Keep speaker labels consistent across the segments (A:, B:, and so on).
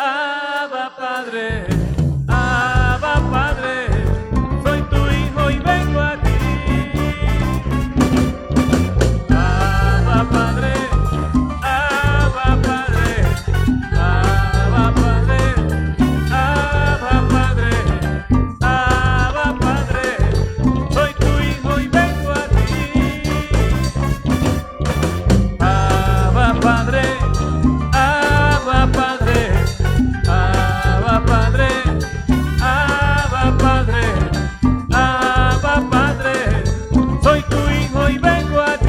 A: Abba Padre, Abba Padre, soy tu hijo y vengo a ti. Abba Padre, Abba Padre, Abba Padre, Abba Padre, Abba Padre, soy tu hijo y vengo a ti. Abba Padre, Abba Padre, Abba Padre, Abba Padre, Abba Padre, soy tu hijo y vengo a ti.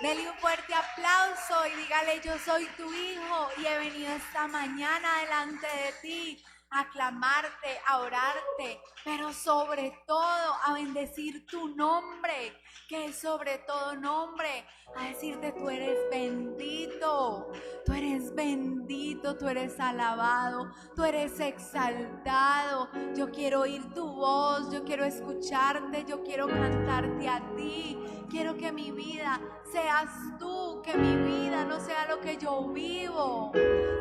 B: Dele un fuerte aplauso y dígale: yo soy tu hijo y he venido esta mañana delante de ti a clamarte, a orarte, pero sobre todo a bendecir tu nombre, que es sobre todo nombre, a decirte: tú eres bendito, tú eres bendito, tú eres alabado, tú eres exaltado. Yo quiero oír tu voz, yo quiero escucharte, yo quiero cantarte a ti. Quiero que mi vida seas tú, que mi vida no sea lo que yo vivo,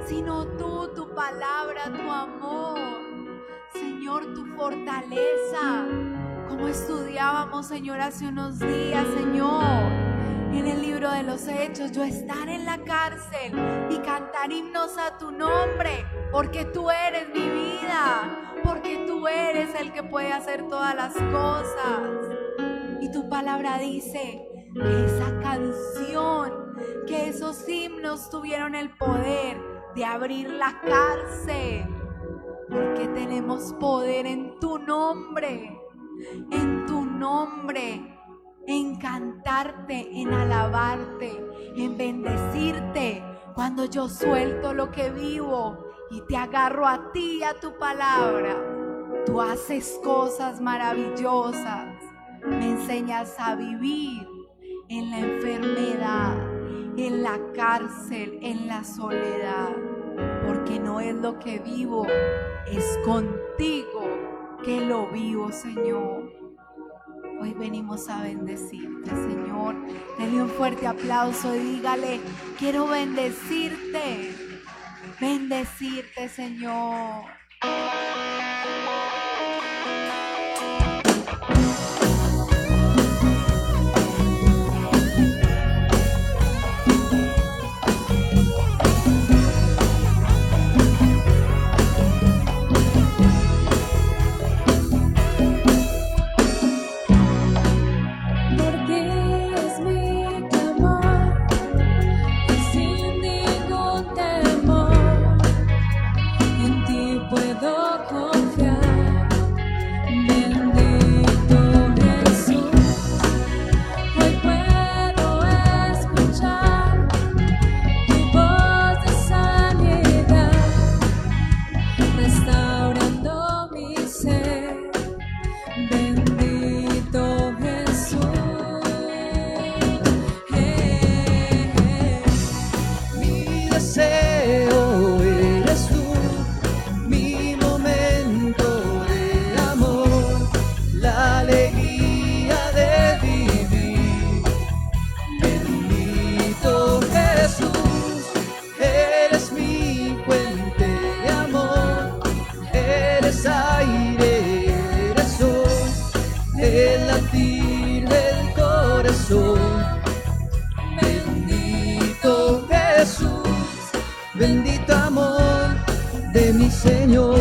B: sino tú, tu palabra, tu amor, Señor, tu fortaleza. Como estudiábamos, Señor, hace unos días, Señor, en el libro de los Hechos, yo estar en la cárcel y cantar himnos a tu nombre, porque tú eres mi vida, porque tú eres el que puede hacer todas las cosas. Y tu palabra dice que esa canción, que esos himnos tuvieron el poder de abrir la cárcel, porque tenemos poder en tu nombre, en cantarte, en alabarte, en bendecirte. Cuando yo suelto lo que vivo y te agarro a ti y a tu palabra, tú haces cosas maravillosas. Me enseñas a vivir en la enfermedad, en la cárcel, en la soledad, porque no es lo que vivo, es contigo que lo vivo, Señor. Hoy venimos a bendecirte, Señor. Dale un fuerte aplauso y dígale: quiero bendecirte, bendecirte, Señor.
C: Bendito Jesús, bendito amor de mi Señor.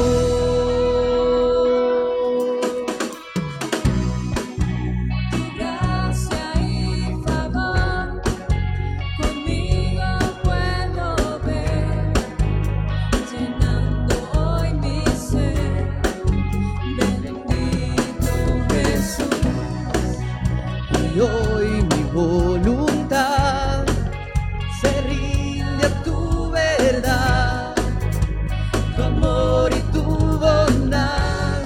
C: Tu gracia y favor conmigo puedo ver, llenando hoy mi ser. Bendito Jesús, y hoy mi voluntad se rinde a tu verdad, tu amor y tu bondad.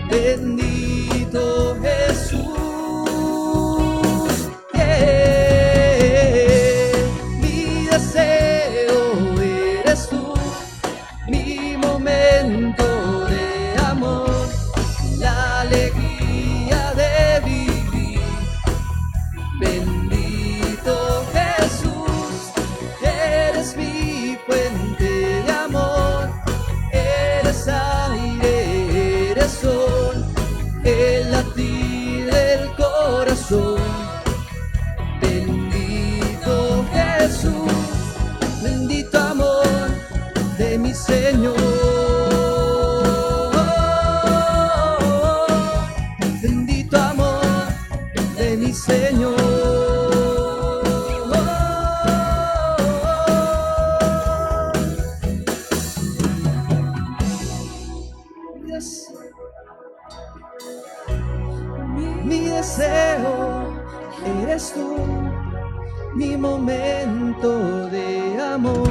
C: Bendito Jesús, mi deseo eres tú, mi momento de amor, la alegría de Señor. Bendito amor de mi Señor. Mi deseo eres tú, mi momento de amor,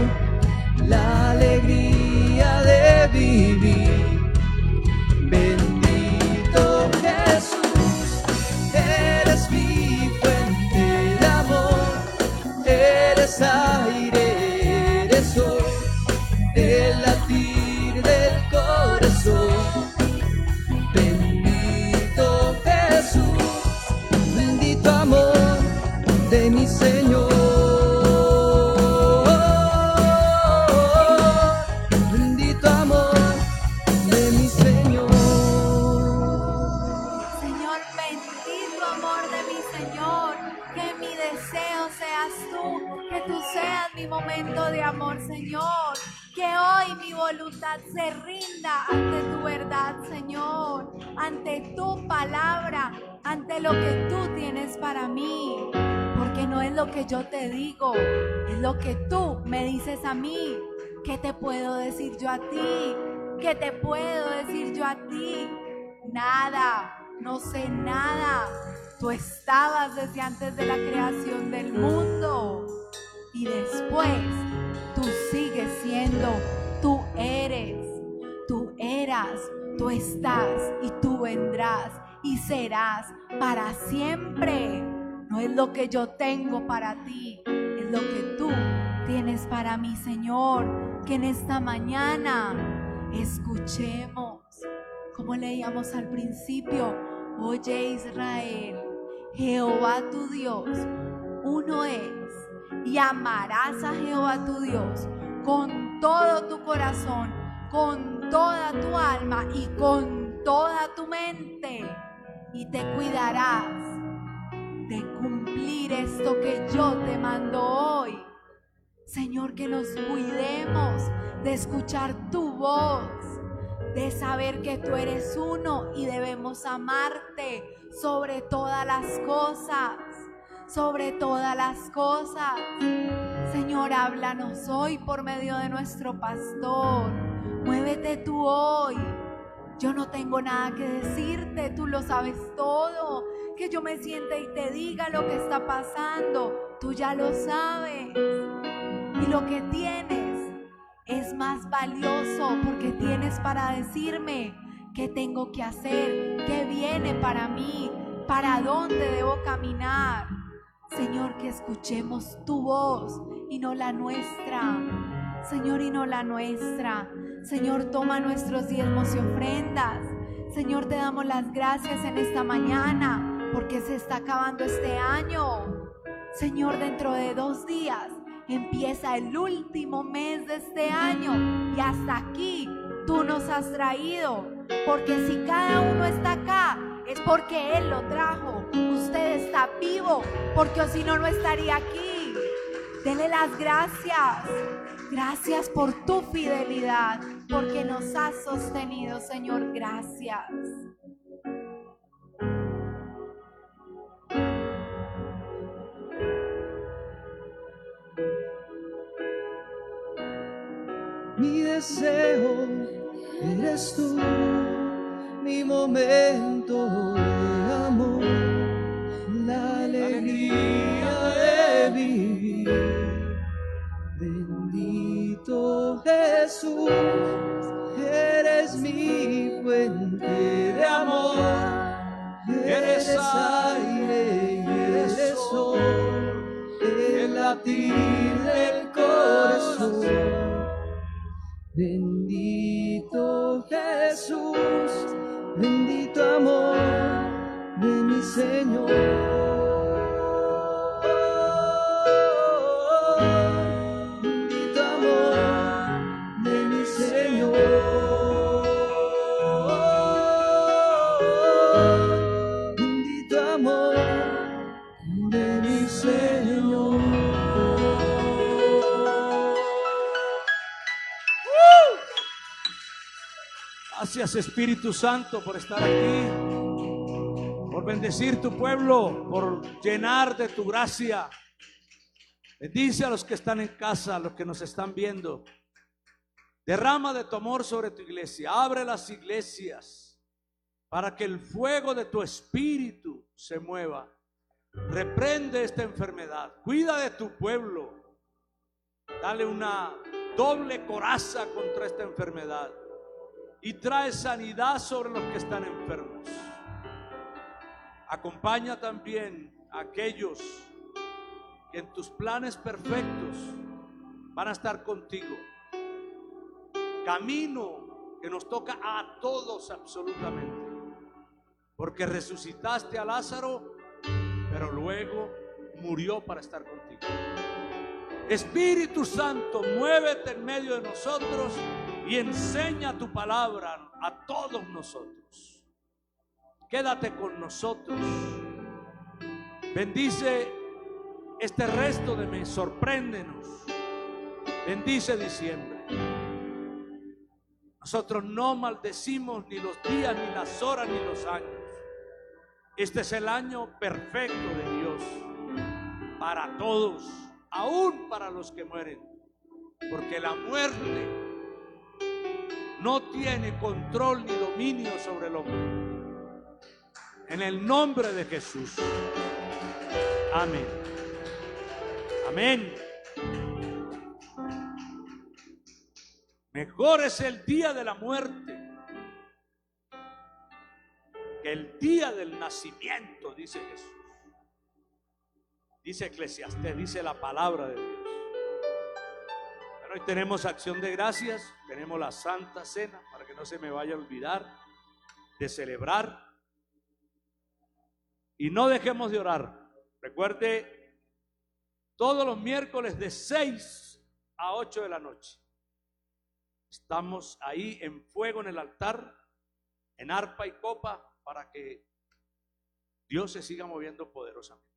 C: la alegría de vivir. Bendito Jesús, eres mi fuente de amor, eres aire, eres sol, el latir del corazón. Bendito Jesús, bendito amor de mi Señor. Bendito amor de mi Señor.
B: Señor, bendito amor de mi Señor, que mi deseo seas tú, que tú seas mi momento de amor, Señor. Que hoy mi voluntad se rinda ante tu verdad, Señor, ante tu palabra, ante lo que tú tienes para mí. Porque no es lo que yo te digo, es lo que tú me dices a mí. ¿Qué te puedo decir yo a ti? ¿Qué te puedo decir yo a ti? Nada, no sé nada. Tú estabas desde antes de la creación del mundo. Y después tú sigues siendo, tú eres, tú eras, tú estás y tú vendrás y serás para siempre. No es lo que yo tengo para ti, es lo que tú tienes para mí, Señor. Que en esta mañana escuchemos, como leíamos al principio: oye Israel, Jehová tu Dios, uno es, y amarás a Jehová tu Dios con todo tu corazón, con toda tu alma y con toda tu mente, y te cuidarás de cumplir esto que yo te mando hoy. Señor, que nos cuidemos de escuchar tu voz, de saber que tú eres uno y debemos amarte sobre todas las cosas, sobre todas las cosas. Señor, háblanos hoy por medio de nuestro pastor. Muévete tú hoy. Yo no tengo nada que decirte, tú lo sabes todo. Que yo me siente y te diga lo que está pasando, tú ya lo sabes. Y lo que tienes es más valioso, porque tienes para decirme qué tengo que hacer, qué viene para mí, para dónde debo caminar. Señor, que escuchemos tu voz y no la nuestra. Señor, y no la nuestra. Señor, toma nuestros diezmos y ofrendas. Señor, te damos las gracias en esta mañana, porque se está acabando este año. Señor, dentro de 2 días empieza el último mes de este año, y hasta aquí tú nos has traído, porque si cada uno está acá es porque Él lo trajo. Usted está vivo, porque o si no, no estaría aquí. Dele las gracias. Gracias por tu fidelidad, porque nos has sostenido, Señor. Gracias.
C: Mi deseo eres tú, mi momento de amor, la alegría de vivir. Bendito Jesús, eres mi fuente de amor, eres aire y eres sol, el latir del corazón. Bendito Jesús, bendito amor de mi Señor. Bendito amor de mi Señor. Bendito amor de mi Señor.
A: Gracias, Espíritu Santo, por estar aquí, por bendecir tu pueblo, por llenar de tu gracia. Bendice a los que están en casa, a los que nos están viendo. Derrama de tu amor sobre tu iglesia. Abre las iglesias para que el fuego de tu espíritu se mueva. Reprende esta enfermedad. Cuida de tu pueblo. Dale una doble coraza contra esta enfermedad. Y trae sanidad sobre los que están enfermos. Acompaña también a aquellos que en tus planes perfectos van a estar contigo. Camino que nos toca a todos absolutamente, porque resucitaste a Lázaro, pero luego murió para estar contigo. Espíritu Santo, muévete en medio de nosotros y enseña tu palabra a todos nosotros. Quédate con nosotros. Bendice este resto de mes, sorpréndenos. Bendice diciembre. Nosotros no maldecimos ni los días, ni las horas, ni los años. Este es el año perfecto de Dios para todos, aún para los que mueren, porque la muerte no tiene control ni dominio sobre el hombre. En el nombre de Jesús. Amén. Amén. Mejor es el día de la muerte que el día del nacimiento, dice Jesús. Dice Eclesiastés, dice la palabra de Dios. Pero hoy tenemos acción de gracias, tenemos la Santa Cena, para que no se me vaya a olvidar de celebrar. Y no dejemos de orar. Recuerde, todos los miércoles de 6 a 8 de la noche. Estamos ahí en fuego en el altar, en arpa y copa, para que Dios se siga moviendo poderosamente.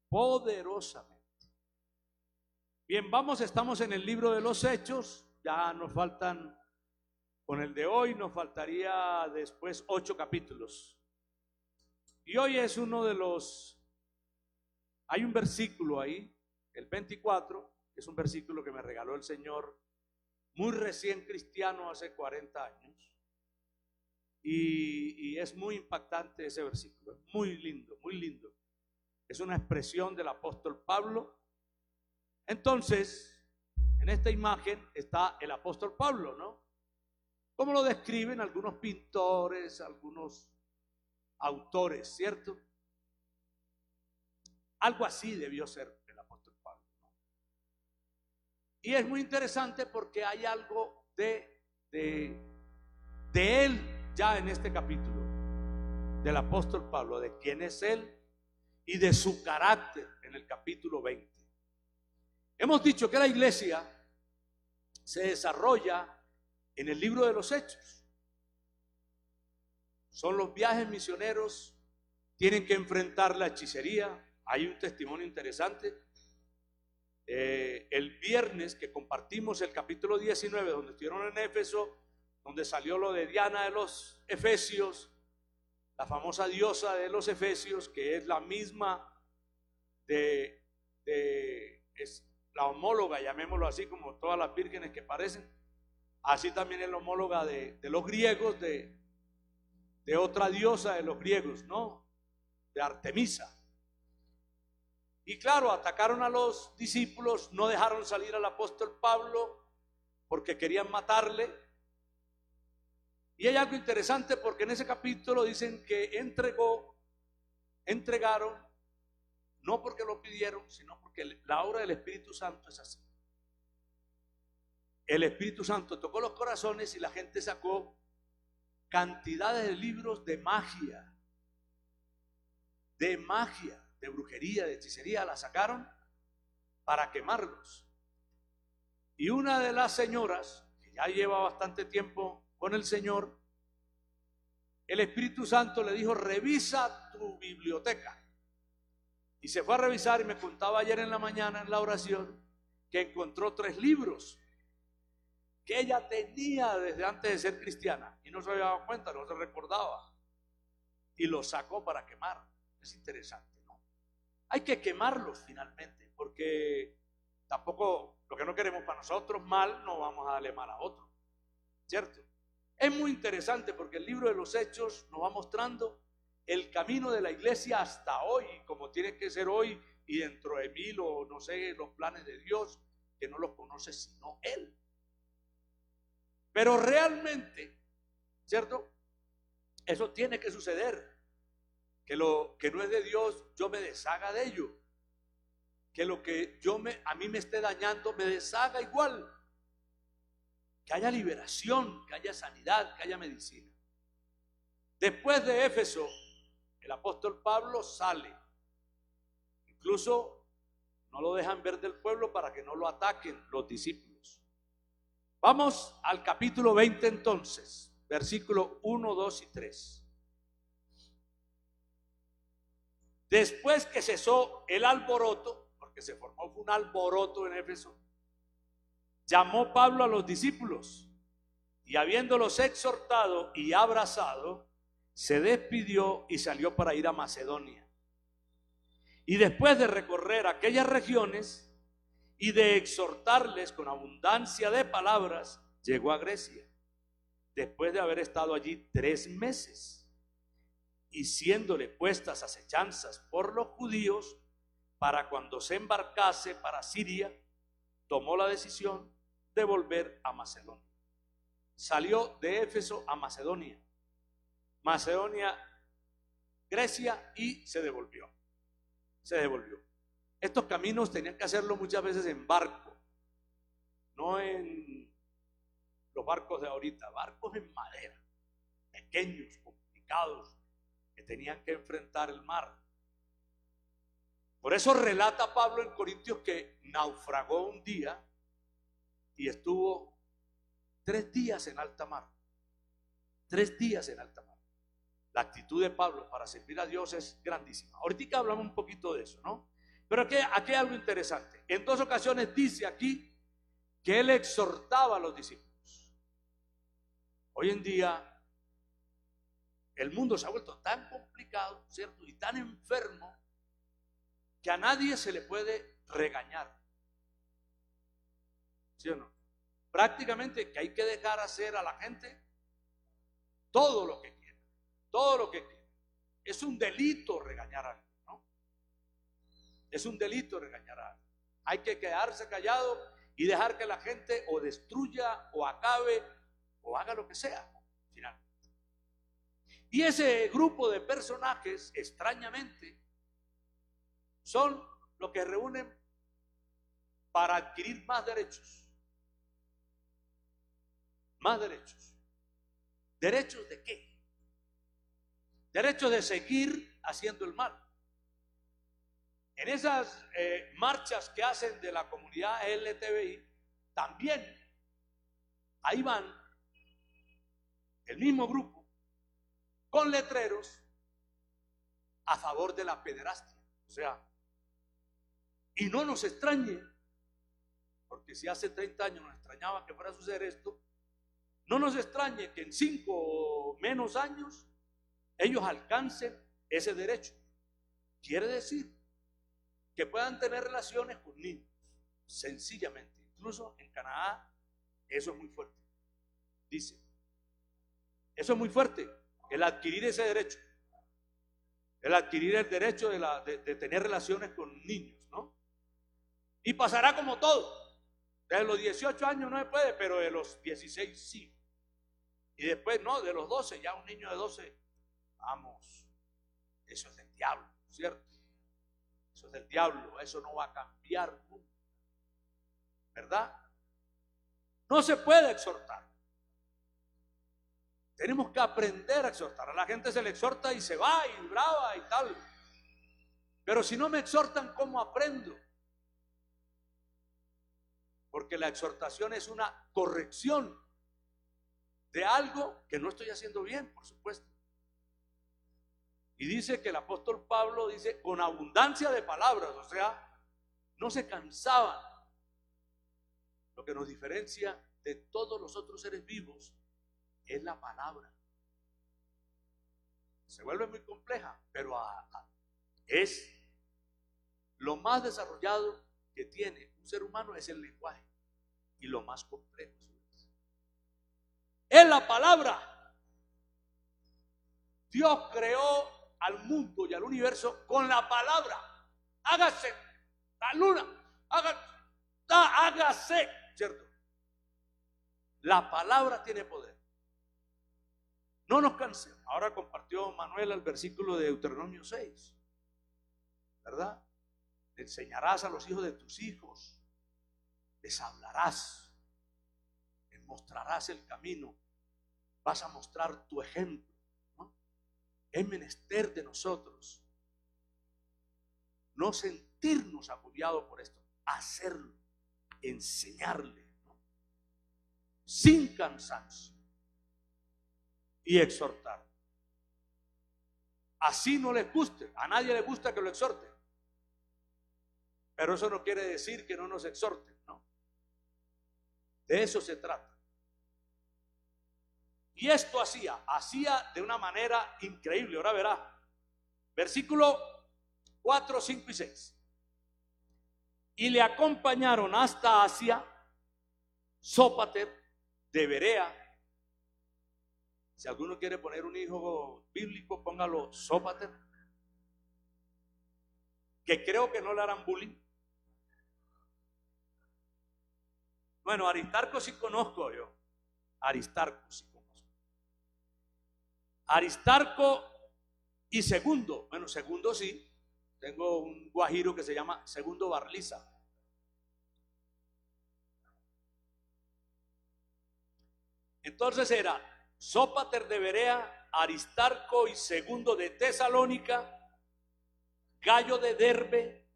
A: Poderosamente. Bien, estamos en el libro de los Hechos. Ya nos faltan, con el de hoy, nos faltaría después 8 capítulos. Y hoy es uno de los, hay un versículo ahí, el 24, que es un versículo que me regaló el Señor, muy recién cristiano, hace 40 años. Y es muy impactante ese versículo, muy lindo, muy lindo. Es una expresión del apóstol Pablo. Entonces, en esta imagen está el apóstol Pablo, ¿no? Como lo describen algunos pintores, algunos autores, ¿cierto? Algo así debió ser el apóstol Pablo, ¿no? Y es muy interesante porque hay algo de él ya en este capítulo, del apóstol Pablo, de quién es él y de su carácter en el capítulo 20. Hemos dicho que la iglesia se desarrolla en el libro de los Hechos. Son los viajes misioneros, tienen que enfrentar la hechicería. Hay un testimonio interesante. El viernes que compartimos el capítulo 19, donde estuvieron en Éfeso, donde salió lo de Diana de los Efesios, la famosa diosa de los Efesios, que es la misma es la homóloga, llamémoslo así, como todas las vírgenes que parecen. Así también es la homóloga de los griegos, de otra diosa de los griegos, ¿no? De Artemisa. Y claro, atacaron a los discípulos, no dejaron salir al apóstol Pablo porque querían matarle. Y hay algo interesante porque en ese capítulo dicen que entregaron, no porque lo pidieron, sino porque la obra del Espíritu Santo es así. El Espíritu Santo tocó los corazones y la gente sacó cantidades de libros de magia, de brujería, de hechicería, la sacaron para quemarlos. Y una de las señoras, que ya lleva bastante tiempo con el Señor, el Espíritu Santo le dijo: revisa tu biblioteca. Y se fue a revisar y me contaba ayer en la mañana en la oración que encontró 3 libros que ella tenía desde antes de ser cristiana y no se había dado cuenta, no se recordaba, y los sacó para quemar. Es interesante, ¿no? Hay que quemarlos finalmente, porque tampoco lo que no queremos para nosotros mal, no vamos a darle mal a otro, ¿cierto? Es muy interesante porque el libro de los Hechos nos va mostrando el camino de la iglesia hasta hoy, como tiene que ser hoy y dentro de 1000 o no sé, los planes de Dios, que no los conoce sino Él. Pero realmente, ¿cierto? Eso tiene que suceder. Que lo que no es de Dios, yo me deshaga de ello. Que lo que a mí me esté dañando, me deshaga igual. Que haya liberación, que haya sanidad, que haya medicina. Después de Éfeso, el apóstol Pablo sale. Incluso no lo dejan ver del pueblo para que no lo ataquen los discípulos. Vamos al capítulo 20 entonces, versículo 1, 2 y 3. Después que cesó el alboroto, porque se formó un alboroto en Éfeso, llamó Pablo a los discípulos y habiéndolos exhortado y abrazado, se despidió y salió para ir a Macedonia. Y después de recorrer aquellas regiones y de exhortarles con abundancia de palabras, llegó a Grecia, después de haber estado allí 3 meses. Y siéndole puestas acechanzas por los judíos, para cuando se embarcase para Siria, tomó la decisión de volver a Macedonia. Salió de Éfeso a Macedonia, Grecia, y se devolvió. Estos caminos tenían que hacerlo muchas veces en barco, no en los barcos de ahorita, barcos en madera, pequeños, complicados, que tenían que enfrentar el mar. Por eso relata Pablo en Corintios que naufragó un día y estuvo 3 días en alta mar. 3 días en alta mar. La actitud de Pablo para servir a Dios es grandísima. Ahorita hablamos un poquito de eso, ¿no? Pero aquí hay algo interesante. En 2 ocasiones dice aquí que él exhortaba a los discípulos. Hoy en día el mundo se ha vuelto tan complicado, ¿cierto? Y tan enfermo que a nadie se le puede regañar. ¿Sí o no? Prácticamente que hay que dejar hacer a la gente todo lo que quiera, todo lo que quiera. Es un delito regañar a alguien, ¿no? Es un delito regañar a alguien. Hay que quedarse callado y dejar que la gente o destruya o acabe o haga lo que sea, finalmente. Y ese grupo de personajes, extrañamente, son los que reúnen para adquirir más derechos. Más derechos. ¿Derechos de qué? Derechos de seguir haciendo el mal. En esas marchas que hacen de la comunidad LGTBI, también ahí van el mismo grupo con letreros a favor de la pederastia. O sea, y no nos extrañe, porque si hace 30 años nos extrañaba que fuera a suceder esto, no nos extrañe que en 5 o menos años ellos alcancen ese derecho. Quiere decir que puedan tener relaciones con niños, sencillamente. Incluso en Canadá eso es muy fuerte. Dice, eso es muy fuerte, el adquirir ese derecho, el adquirir el derecho de tener relaciones con niños, ¿no? Y pasará como todo. De los 18 años no se puede, pero de los 16 sí. Y después no, de los 12, ya un niño de 12, vamos, eso es del diablo, ¿cierto? Eso es del diablo, eso no va a cambiar nunca, ¿verdad? No se puede exhortar. Tenemos que aprender a exhortar. A la gente se le exhorta y se va y brava y tal. Pero si no me exhortan, ¿cómo aprendo? Porque la exhortación es una corrección de algo que no estoy haciendo bien, por supuesto. Y dice que el apóstol Pablo dice con abundancia de palabras, o sea, no se cansaban. Lo que nos diferencia de todos los otros seres vivos es la palabra. Se vuelve muy compleja, pero es lo más desarrollado que tiene un ser humano, es el lenguaje, y lo más complejo es la palabra. Dios creó al mundo y al universo con la palabra. Hágase la luna, hágase, ¿cierto? La palabra tiene poder. No nos cansemos. Ahora compartió Manuel el versículo de Deuteronomio 6, ¿verdad? Te enseñarás a los hijos de tus hijos, les hablarás, les mostrarás el camino, vas a mostrar tu ejemplo, ¿no? Es menester de nosotros no sentirnos agobiados por esto, hacerlo, enseñarle, ¿no? Sin cansancio, y exhortar. Así no les guste, a nadie le gusta que lo exhorte, pero eso no quiere decir que no nos exhorten, ¿no? De eso se trata. Y esto hacía de una manera increíble. Ahora verá, versículo 4, 5 y 6. Y le acompañaron hasta Asia Sópater de Berea. Si alguno quiere poner un hijo bíblico, póngalo Sópater, que creo que no le harán bullying. Bueno, Aristarco sí conozco yo. Aristarco sí conozco. Aristarco y Segundo. Bueno, Segundo sí. Tengo un guajiro que se llama Segundo Barliza. Entonces era Sópater de Berea, Aristarco y Segundo de Tesalónica, Gallo de Derbe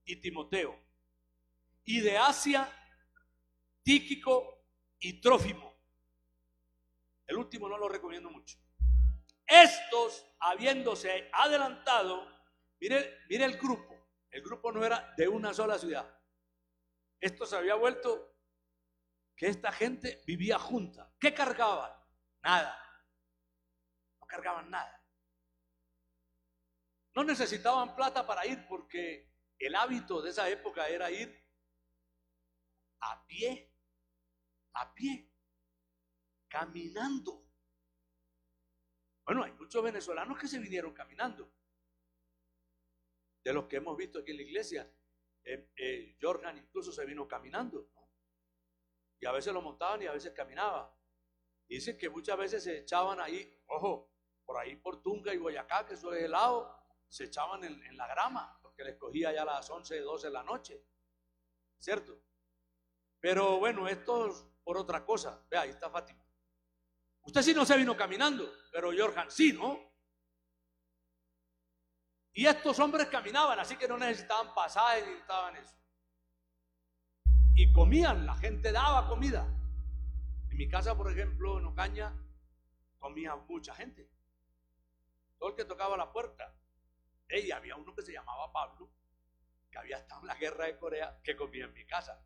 A: y Timoteo. Y de Asia, Tíquico y Trófimo. El último no lo recomiendo mucho. Estos, habiéndose adelantado, mire el grupo no era de una sola ciudad. Esto se había vuelto que esta gente vivía junta. ¿Qué cargaban? Nada. No cargaban nada. No necesitaban plata para ir, porque el hábito de esa época era ir a pie, caminando. Bueno, hay muchos venezolanos que se vinieron caminando. De los que hemos visto aquí en la iglesia, Jorgan incluso se vino caminando, ¿no? Y a veces lo montaban y a veces caminaba. Y dicen que muchas veces se echaban ahí, ojo, por ahí por Tunga y Boyacá, que eso es helado, se echaban en la grama, porque les cogía ya a las 11, 12 de la noche, ¿cierto? Pero bueno, esto es por otra cosa. Vea, ahí está Fátima. Usted sí no se vino caminando, pero Jorgan sí, ¿no? Y estos hombres caminaban, así que no necesitaban pasajes, ni necesitaban eso. Y comían, la gente daba comida. En mi casa, por ejemplo, en Ocaña, comía mucha gente. Todo el que tocaba la puerta. Y había uno que se llamaba Pablo, que había estado en la guerra de Corea, que comía en mi casa.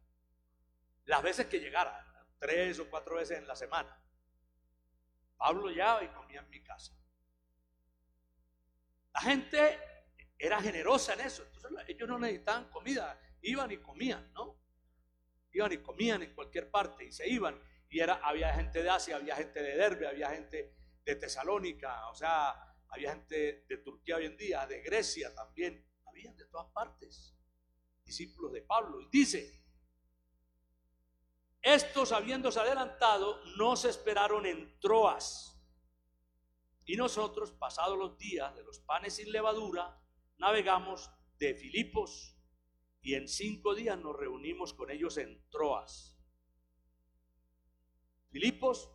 A: Las veces que llegara, 3 o 4 veces en la semana. Pablo ya y comía en mi casa. La gente era generosa en eso. Entonces ellos no necesitaban comida, iban y comían, ¿no? Iban y comían en cualquier parte y se iban. Y había gente de Asia, había gente de Derbe, había gente de Tesalónica, o sea, había gente de Turquía hoy en día, de Grecia también, había de todas partes, discípulos de Pablo. Y dice, estos habiéndose adelantado, nos esperaron en Troas. Y nosotros, pasados los días de los panes sin levadura, navegamos de Filipos y en 5 días nos reunimos con ellos en Troas. Filipos,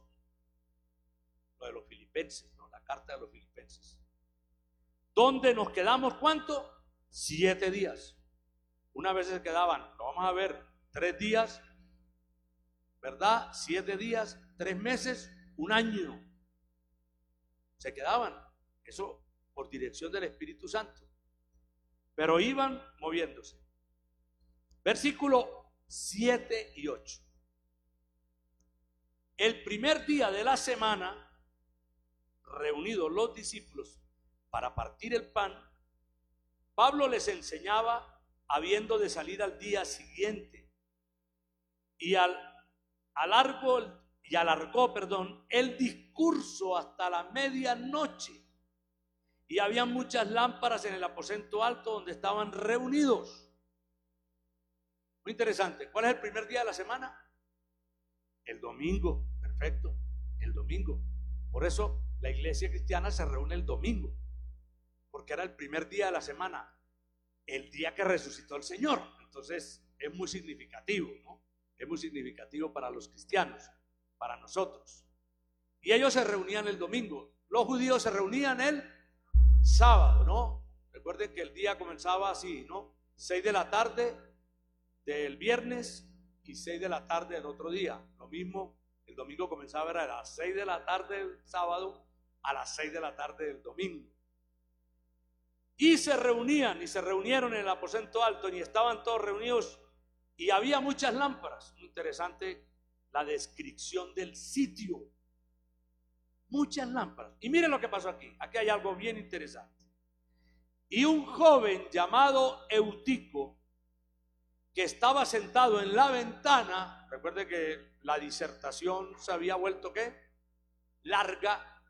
A: lo de los filipenses, ¿no? La carta de los filipenses. ¿Dónde nos quedamos? ¿Cuánto? 7 días. Una vez se quedaban, lo vamos a ver, 3 días, ¿verdad? 7 días, 3 meses, 1 año. Se quedaban, eso por dirección del Espíritu Santo. Pero iban moviéndose. Versículo 7 y 8. el primer día de la semana, reunidos los discípulos para partir el pan, Pablo les enseñaba habiendo de salir al día siguiente y alargó el discurso hasta la medianoche. Y había muchas lámparas en el aposento alto donde estaban reunidos. Muy interesante. ¿Cuál es el primer día de la semana? El domingo. Perfecto. El domingo. Por eso la iglesia cristiana se reúne el domingo, porque era el primer día de la semana, el día que resucitó el Señor. Entonces es muy significativo, ¿no? Es muy significativo para los cristianos, para nosotros. Y ellos se reunían el domingo. Los judíos se reunían el sábado, ¿no? Recuerden que el día comenzaba así, ¿no? 6 de la tarde del viernes y 6 de la tarde del otro día. Lo mismo, el domingo comenzaba a las 6 de la tarde del sábado a las 6 de la tarde del domingo. Y se reunían y se reunieron en el aposento alto y estaban todos reunidos y había muchas lámparas. Muy interesante la descripción del sitio. Muchas lámparas. Y miren lo que pasó aquí. Aquí hay algo bien interesante. Y un joven llamado Eutico, que estaba sentado en la ventana, recuerde que la disertación se había vuelto ¿qué? Larga,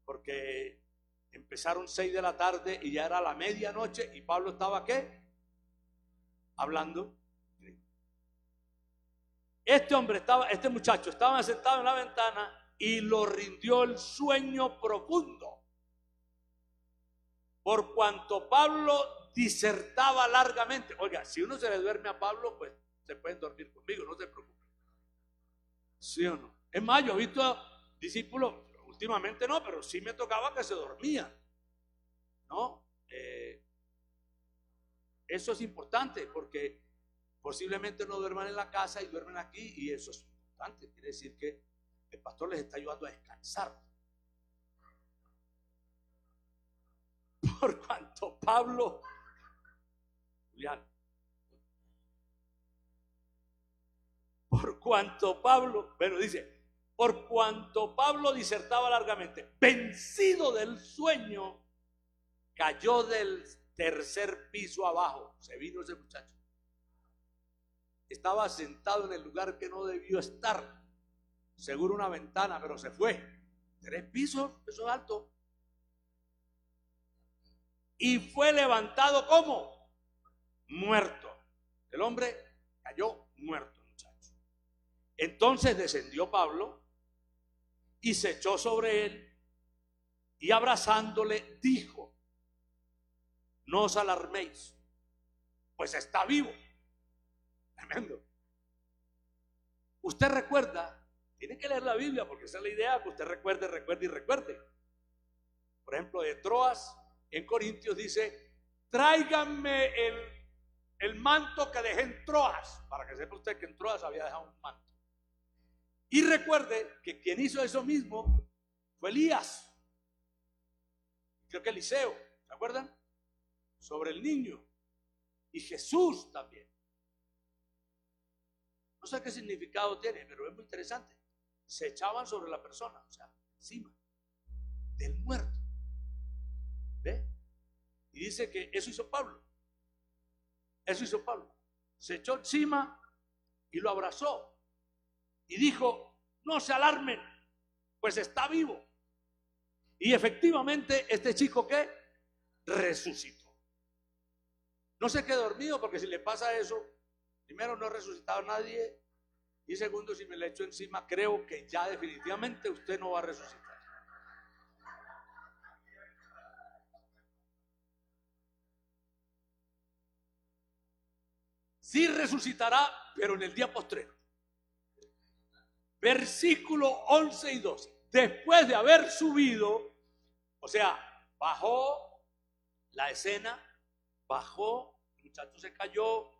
A: porque empezaron 6 de la tarde y ya era la medianoche y Pablo estaba ¿qué? Hablando. Este muchacho estaba sentado en la ventana y lo rindió el sueño profundo, por cuanto Pablo disertaba largamente. Oiga, si uno se le duerme a Pablo, pues se pueden dormir conmigo, no se preocupen. ¿Sí o no? Es más, yo he visto a discípulos, últimamente no, pero sí me tocaba que se dormían, ¿no? Eso es importante porque posiblemente no duerman en la casa y duermen aquí, y eso es importante. Quiere decir que el pastor les está ayudando a descansar. Por cuanto Pablo, Julián, por cuanto Pablo disertaba largamente, vencido del sueño, cayó del tercer piso abajo. Se vino ese muchacho. Estaba sentado en el lugar que no debió estar, seguro una ventana, pero se fue. 3 pisos, eso es alto. Y fue levantado como muerto. El hombre cayó muerto, muchacho. Entonces descendió Pablo y se echó sobre él y abrazándole dijo: no os alarméis, pues está vivo. Tremendo. Usted recuerda, tiene que leer la Biblia porque esa es la idea, que usted recuerde. Por ejemplo, de Troas, en Corintios dice: tráiganme el manto que dejé en Troas, para que sepa usted que en Troas había dejado un manto. Y recuerde que quien hizo eso mismo fue Elías, creo que Eliseo, ¿se acuerdan? Sobre el niño. Y Jesús también. No sé qué significado tiene, pero es muy interesante. Se echaban sobre la persona, o sea, encima del muerto. ¿Ve? Y dice que eso hizo Pablo. Se echó encima y lo abrazó. Y dijo: no se alarmen, pues está vivo. Y efectivamente este chico ¿qué? Resucitó. No se quede dormido, porque si le pasa eso, primero, no ha resucitado nadie, y segundo, si me le echo encima, creo que ya definitivamente usted no va a resucitar. Sí resucitará, pero en el día postrero. Versículo 11 y 12. Después de haber subido, o sea, bajó la escena, bajó, el muchacho se cayó.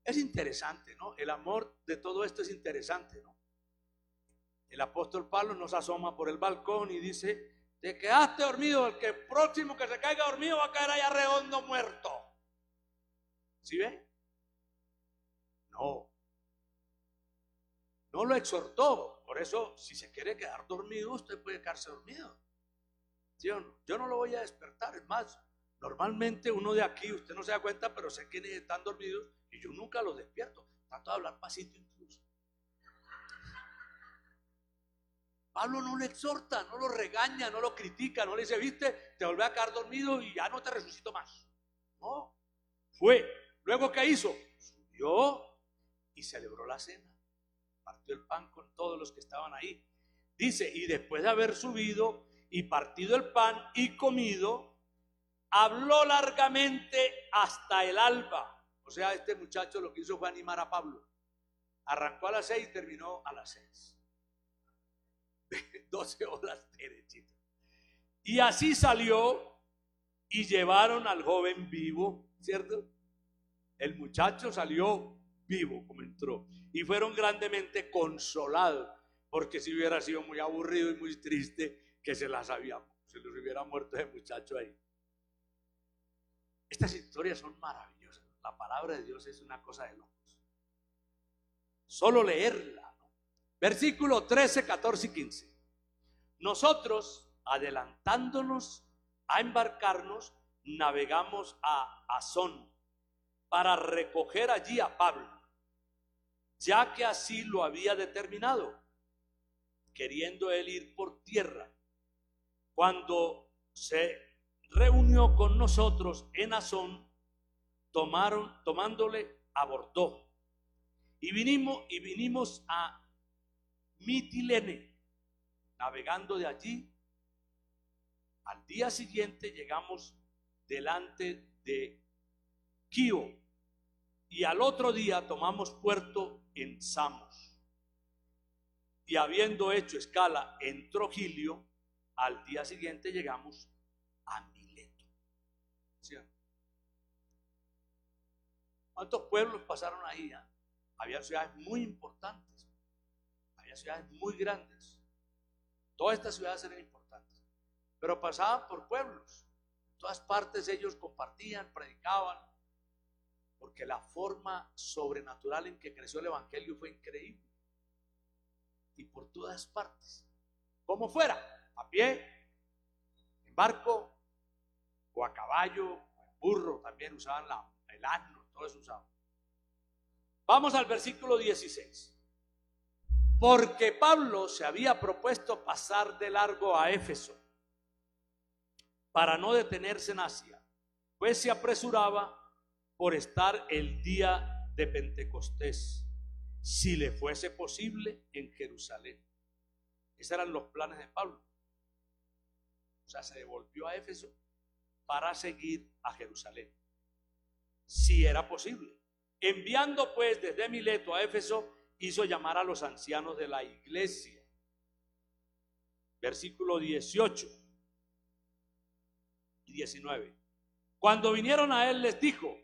A: Es interesante, ¿no? El amor de todo esto es interesante, ¿no? El apóstol Pablo nos asoma por el balcón y dice: te quedaste dormido, el que próximo que se caiga dormido va a caer allá redondo muerto. ¿Sí ve? No lo exhortó, Por eso, si se quiere quedar dormido, usted puede quedarse dormido. ¿Sí o no? Yo no lo voy a despertar. Es más, normalmente uno de aquí, usted no se da cuenta, pero sé quiénes están dormidos y yo nunca los despierto. Trato de hablar pasito incluso. Pablo no lo exhorta, no lo regaña, no lo critica, no le dice, viste, te volví a quedar dormido y ya no te resucito más. No, fue. Luego, ¿qué hizo? Subió y celebró la cena. Partió el pan con todos los que estaban ahí. Dice, y después de haber subido y partido el pan y comido, habló largamente hasta el alba. O sea, este muchacho lo que hizo fue animar a Pablo. Arrancó a las 6 y terminó a las 6. 12 horas derechito. Y así salió y llevaron al joven vivo, ¿cierto? El muchacho salió vivo como entró y fueron grandemente consolados, porque si hubiera sido muy aburrido y muy triste que se les hubiera muerto ese muchacho ahí. Estas historias son maravillosas. La palabra de Dios es una cosa de locos. Solo leerla, ¿no? Versículo 13, 14 y 15. Nosotros, adelantándonos a embarcarnos, navegamos a Asón para recoger allí a Pablo, ya que así lo había determinado, queriendo él ir por tierra. Cuando se reunió con nosotros en Asón, tomándole abordó y vinimos a Mitilene. Navegando de allí, al día siguiente llegamos delante de Quío y al otro día tomamos puerto en Samos. Y habiendo hecho escala en Trogilio, al día siguiente llegamos a Mileto. ¿Sí? ¿Cuántos pueblos pasaron ahí? Había ciudades muy importantes, había ciudades muy grandes. Todas estas ciudades eran importantes, pero pasaban por pueblos. En todas partes ellos compartían, predicaban, porque la forma sobrenatural en que creció el evangelio fue increíble. Y por todas partes, como fuera, a pie, en barco, o a caballo, o en burro, también usaban el asno, todo eso usaban. Vamos al versículo 16. Porque Pablo se había propuesto pasar de largo a Éfeso para no detenerse en Asia, pues se apresuraba por estar el día de Pentecostés, si le fuese posible, en Jerusalén. Esos eran los planes de Pablo. O sea, se devolvió a Éfeso para seguir a Jerusalén, si era posible. Enviando pues desde Mileto a Éfeso, hizo llamar a los ancianos de la iglesia. Versículo 18 y 19. Cuando vinieron a él les dijo: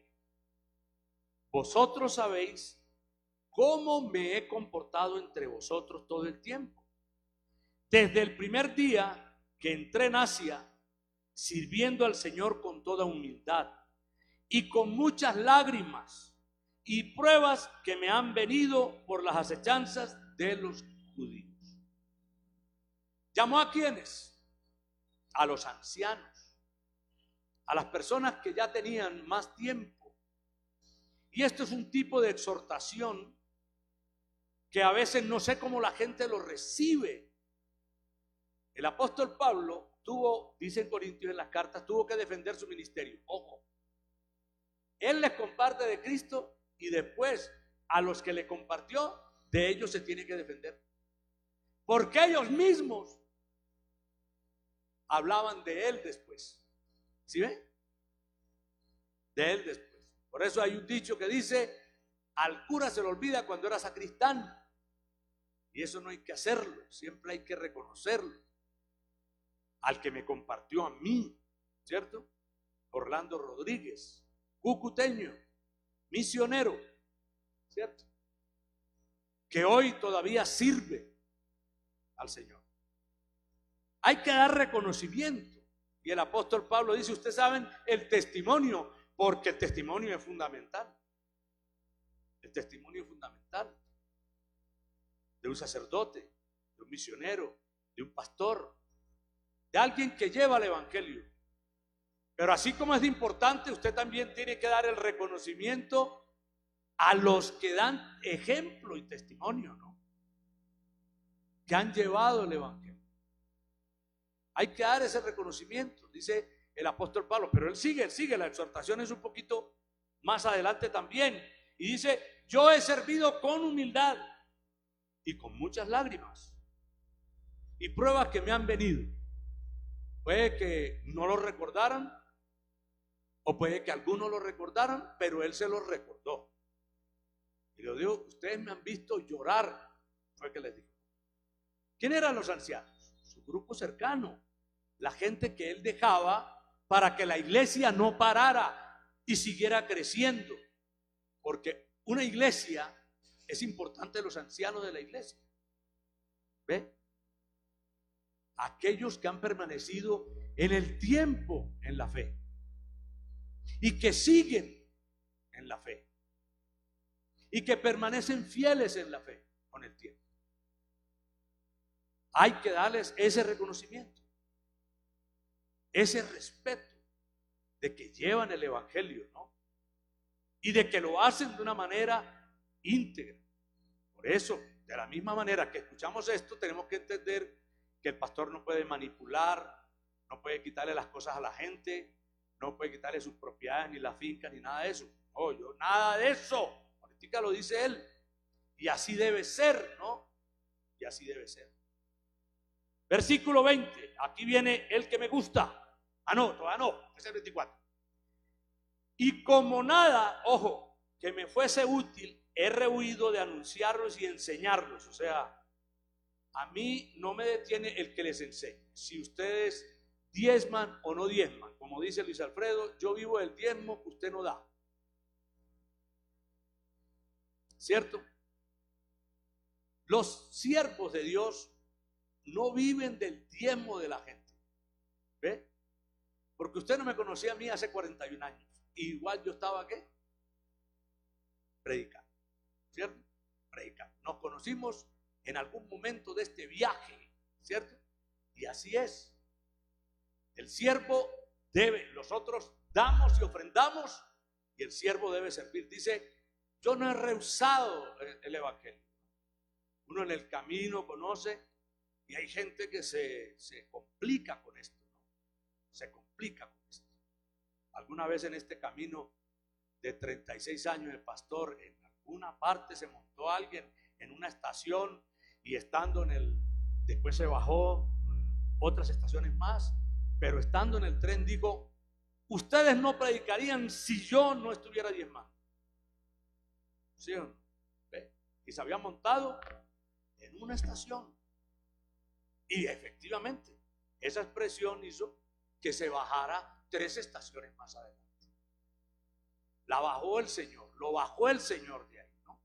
A: vosotros sabéis cómo me he comportado entre vosotros todo el tiempo, desde el primer día que entré en Asia, sirviendo al Señor con toda humildad y con muchas lágrimas y pruebas que me han venido por las acechanzas de los judíos. ¿Llamó a quiénes? A los ancianos, a las personas que ya tenían más tiempo. Y esto es un tipo de exhortación que a veces no sé cómo la gente lo recibe. El apóstol Pablo dice en Corintios en las cartas, tuvo que defender su ministerio. Ojo, él les comparte de Cristo y después a los que le compartió, de ellos se tiene que defender. Porque ellos mismos hablaban de él después. ¿Sí ven? De él después. Por eso hay un dicho que dice: al cura se le olvida cuando era sacristán. Y eso no hay que hacerlo, siempre hay que reconocerlo. Al que me compartió a mí, ¿cierto? Orlando Rodríguez, cucuteño, misionero, ¿cierto? Que hoy todavía sirve al Señor. Hay que dar reconocimiento. Y el apóstol Pablo dice: ustedes saben el testimonio, porque el testimonio es fundamental. El testimonio es fundamental de un sacerdote, de un misionero, de un pastor, de alguien que lleva el evangelio. Pero así como es importante, usted también tiene que dar el reconocimiento a los que dan ejemplo y testimonio, ¿no? Que han llevado el evangelio. Hay que dar ese reconocimiento, dice el apóstol Pablo, pero él sigue, la exhortación es un poquito más adelante también, y dice: yo he servido con humildad y con muchas lágrimas y pruebas que me han venido. Puede que no lo recordaran, o puede que algunos lo recordaran, pero él se lo recordó. Y le digo: ustedes me han visto llorar, fue que les dijo. ¿Quién eran los ancianos? Su grupo cercano, la gente que él dejaba para que la iglesia no parara y siguiera creciendo. Porque una iglesia, es importante los ancianos de la iglesia. ¿Ve? Aquellos que han permanecido en el tiempo en la fe y que siguen en la fe y que permanecen fieles en la fe con el tiempo. Hay que darles ese reconocimiento, ese respeto de que llevan el evangelio, ¿no? Y de que lo hacen de una manera íntegra. Por eso, de la misma manera que escuchamos esto, tenemos que entender que el pastor no puede manipular, no puede quitarle las cosas a la gente, no puede quitarle sus propiedades, ni las fincas, ni nada de eso. No, yo nada de eso. Ahorita lo dice él. Y así debe ser, ¿no? Y así debe ser. Versículo 20. Aquí viene el que me gusta. Todavía no, es el 24. Y como nada, ojo, que me fuese útil, he rehuido de anunciarlos y enseñarlos. O sea, a mí no me detiene el que les enseñe. Si ustedes diezman o no diezman, como dice Luis Alfredo, yo vivo del diezmo que usted no da. ¿Cierto? Los siervos de Dios no viven del diezmo de la gente. ¿Ve? Porque usted no me conocía a mí hace 41 años. Igual yo estaba, ¿qué? Predicando. ¿Cierto? Predicando. Nos conocimos en algún momento de este viaje, ¿cierto? Y así es. El siervo debe, nosotros damos y ofrendamos, y el siervo debe servir. Dice: yo no he rehusado el evangelio. Uno en el camino conoce, y hay gente que se complica con esto, ¿no? Se complica con esto. Alguna vez en este camino de 36 años de pastor, en alguna parte se montó alguien en una estación, y estando después se bajó otras estaciones más, pero estando en el tren dijo: ustedes no predicarían si yo no estuviera diezmando. ¿Sí o no? ¿Ve? Y se había montado en una estación, y efectivamente esa expresión hizo que se bajara 3 estaciones más adelante. La bajó el Señor, lo bajó el Señor de ahí, ¿no?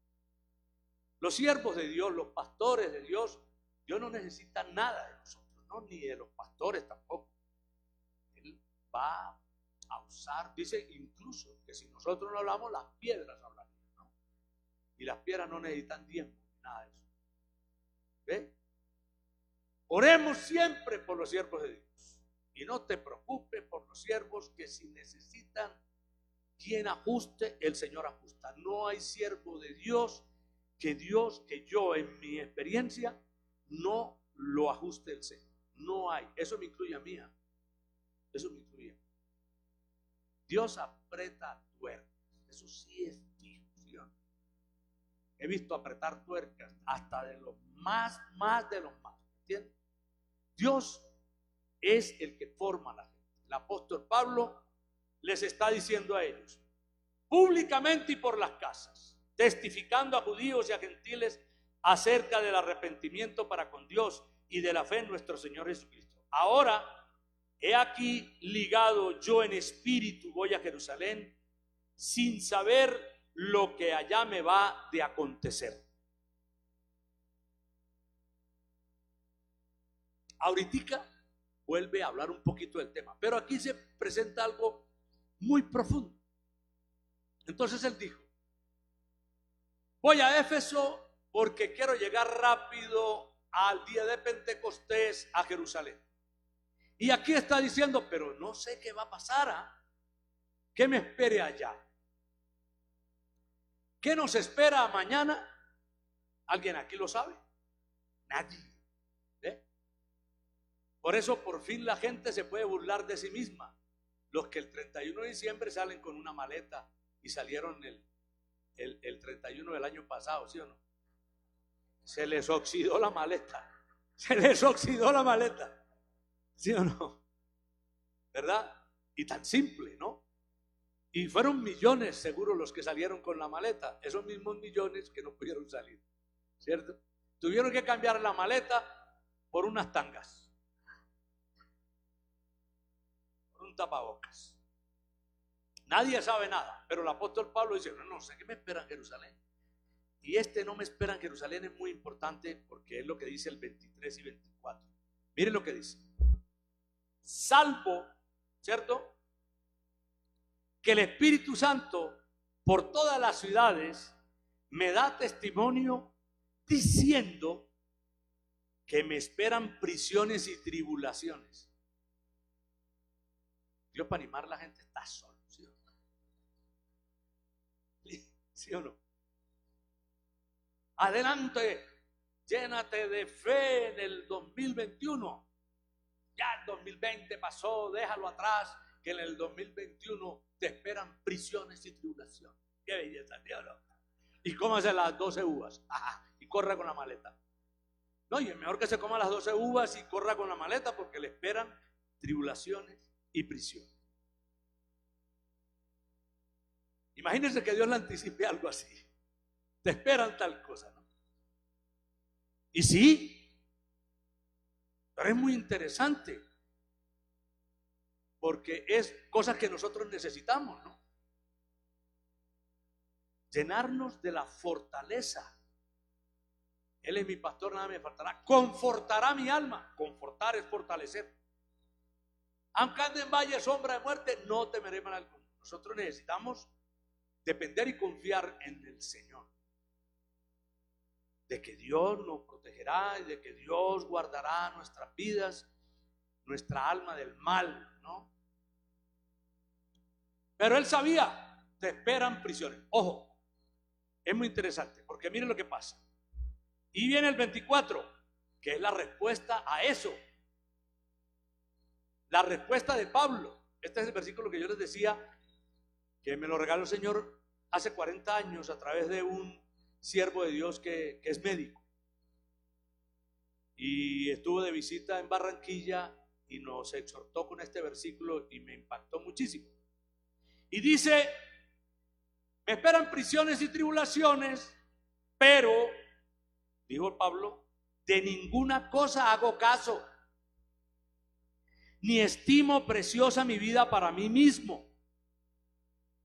A: Los siervos de Dios, los pastores de Dios no necesita nada de nosotros, ¿no? Ni de los pastores tampoco. Él va a usar, dice incluso que si nosotros no hablamos, las piedras hablarían, ¿no? Y las piedras no necesitan diezmo, nada de eso. ¿Ve? Oremos siempre por los siervos de Dios. Y no te preocupes por los siervos, que si necesitan quien ajuste, el Señor ajusta. No hay siervo de Dios que yo en mi experiencia no lo ajuste el Señor. No hay. Eso me incluye a mí. Eso me incluye a mí. Dios aprieta tuercas. Eso sí es discusión. He visto apretar tuercas hasta de los más de los más. ¿Entiendes? Dios es el que forma a la gente. El apóstol Pablo les está diciendo a ellos, públicamente y por las casas, testificando a judíos y a gentiles acerca del arrepentimiento para con Dios y de la fe en nuestro Señor Jesucristo. Ahora, he aquí ligado yo en espíritu, voy a Jerusalén, sin saber lo que allá me va de acontecer. Ahorita vuelve a hablar un poquito del tema, pero aquí se presenta algo muy profundo. Entonces él dijo, voy a Éfeso porque quiero llegar rápido al día de Pentecostés a Jerusalén. Y aquí está diciendo, pero no sé qué va a pasar, ¿ah? ¿Qué me espere allá? ¿Qué nos espera mañana? ¿Alguien aquí lo sabe? Nadie. ¿Ve? Por eso por fin la gente se puede burlar de sí misma. Los que el 31 de diciembre salen con una maleta y salieron el 31 del año pasado, ¿sí o no? Se les oxidó la maleta. Se les oxidó la maleta. ¿Sí o no? ¿Verdad? Y tan simple, ¿no? Y fueron millones seguro los que salieron con la maleta. Esos mismos millones que no pudieron salir, ¿cierto? Tuvieron que cambiar la maleta por unas tangas, por un tapabocas. Nadie sabe nada, pero el apóstol Pablo dice, no sé qué me espera en Jerusalén. Y no me espera en Jerusalén es muy importante porque es lo que dice el 23 y 24. Miren lo que dice. Salvo, ¿cierto?, que el Espíritu Santo por todas las ciudades me da testimonio diciendo que me esperan prisiones y tribulaciones. Dios, para animar a la gente está solo, ¿sí o no? ¿Sí o no? Adelante, llénate de fe en el 2021. Ya el 2020 pasó, déjalo atrás, que en el 2021 te esperan prisiones y tribulaciones. Qué belleza, Dios, ¿no? Y cómase las 12 uvas, y corra con la maleta. No, y es mejor que se coma las 12 uvas y corra con la maleta porque le esperan tribulaciones y prisiones. Imagínense que Dios le anticipe algo así. Te esperan tal cosa, ¿no? Y sí, pero es muy interesante porque es cosas que nosotros necesitamos, ¿no? Llenarnos de la fortaleza. Él es mi pastor, nada me faltará. Confortará mi alma. Confortar es fortalecer. Aunque ande en valle sombra de muerte, no temeré mal alguno. Nosotros necesitamos depender y confiar en el Señor. De que Dios nos protegerá y de que Dios guardará nuestras vidas, nuestra alma del mal, ¿no? Pero él sabía, te esperan prisiones. Ojo, es muy interesante porque miren lo que pasa. Y viene el 24, que es la respuesta a eso. La respuesta de Pablo. Este es el versículo que yo les decía, que me lo regaló el Señor hace 40 años a través de un siervo de Dios que es médico. Y estuvo de visita en Barranquilla y nos exhortó con este versículo y me impactó muchísimo. Y dice, me esperan prisiones y tribulaciones, pero, dijo Pablo, de ninguna cosa hago caso, ni estimo preciosa mi vida para mí mismo,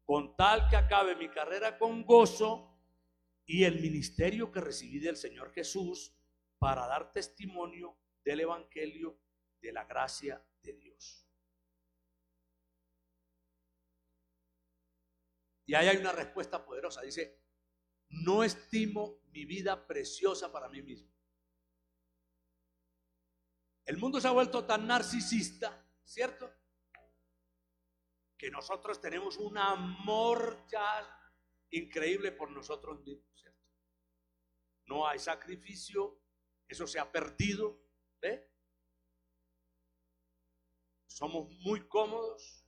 A: con tal que acabe mi carrera con gozo y el ministerio que recibí del Señor Jesús para dar testimonio del evangelio de la gracia de Dios. Y ahí hay una respuesta poderosa. Dice, no estimo mi vida preciosa para mí mismo. El mundo se ha vuelto tan narcisista, ¿cierto? Que nosotros tenemos un amor ya increíble por nosotros mismos, ¿cierto? No hay sacrificio, eso se ha perdido, ¿ve? Somos muy cómodos,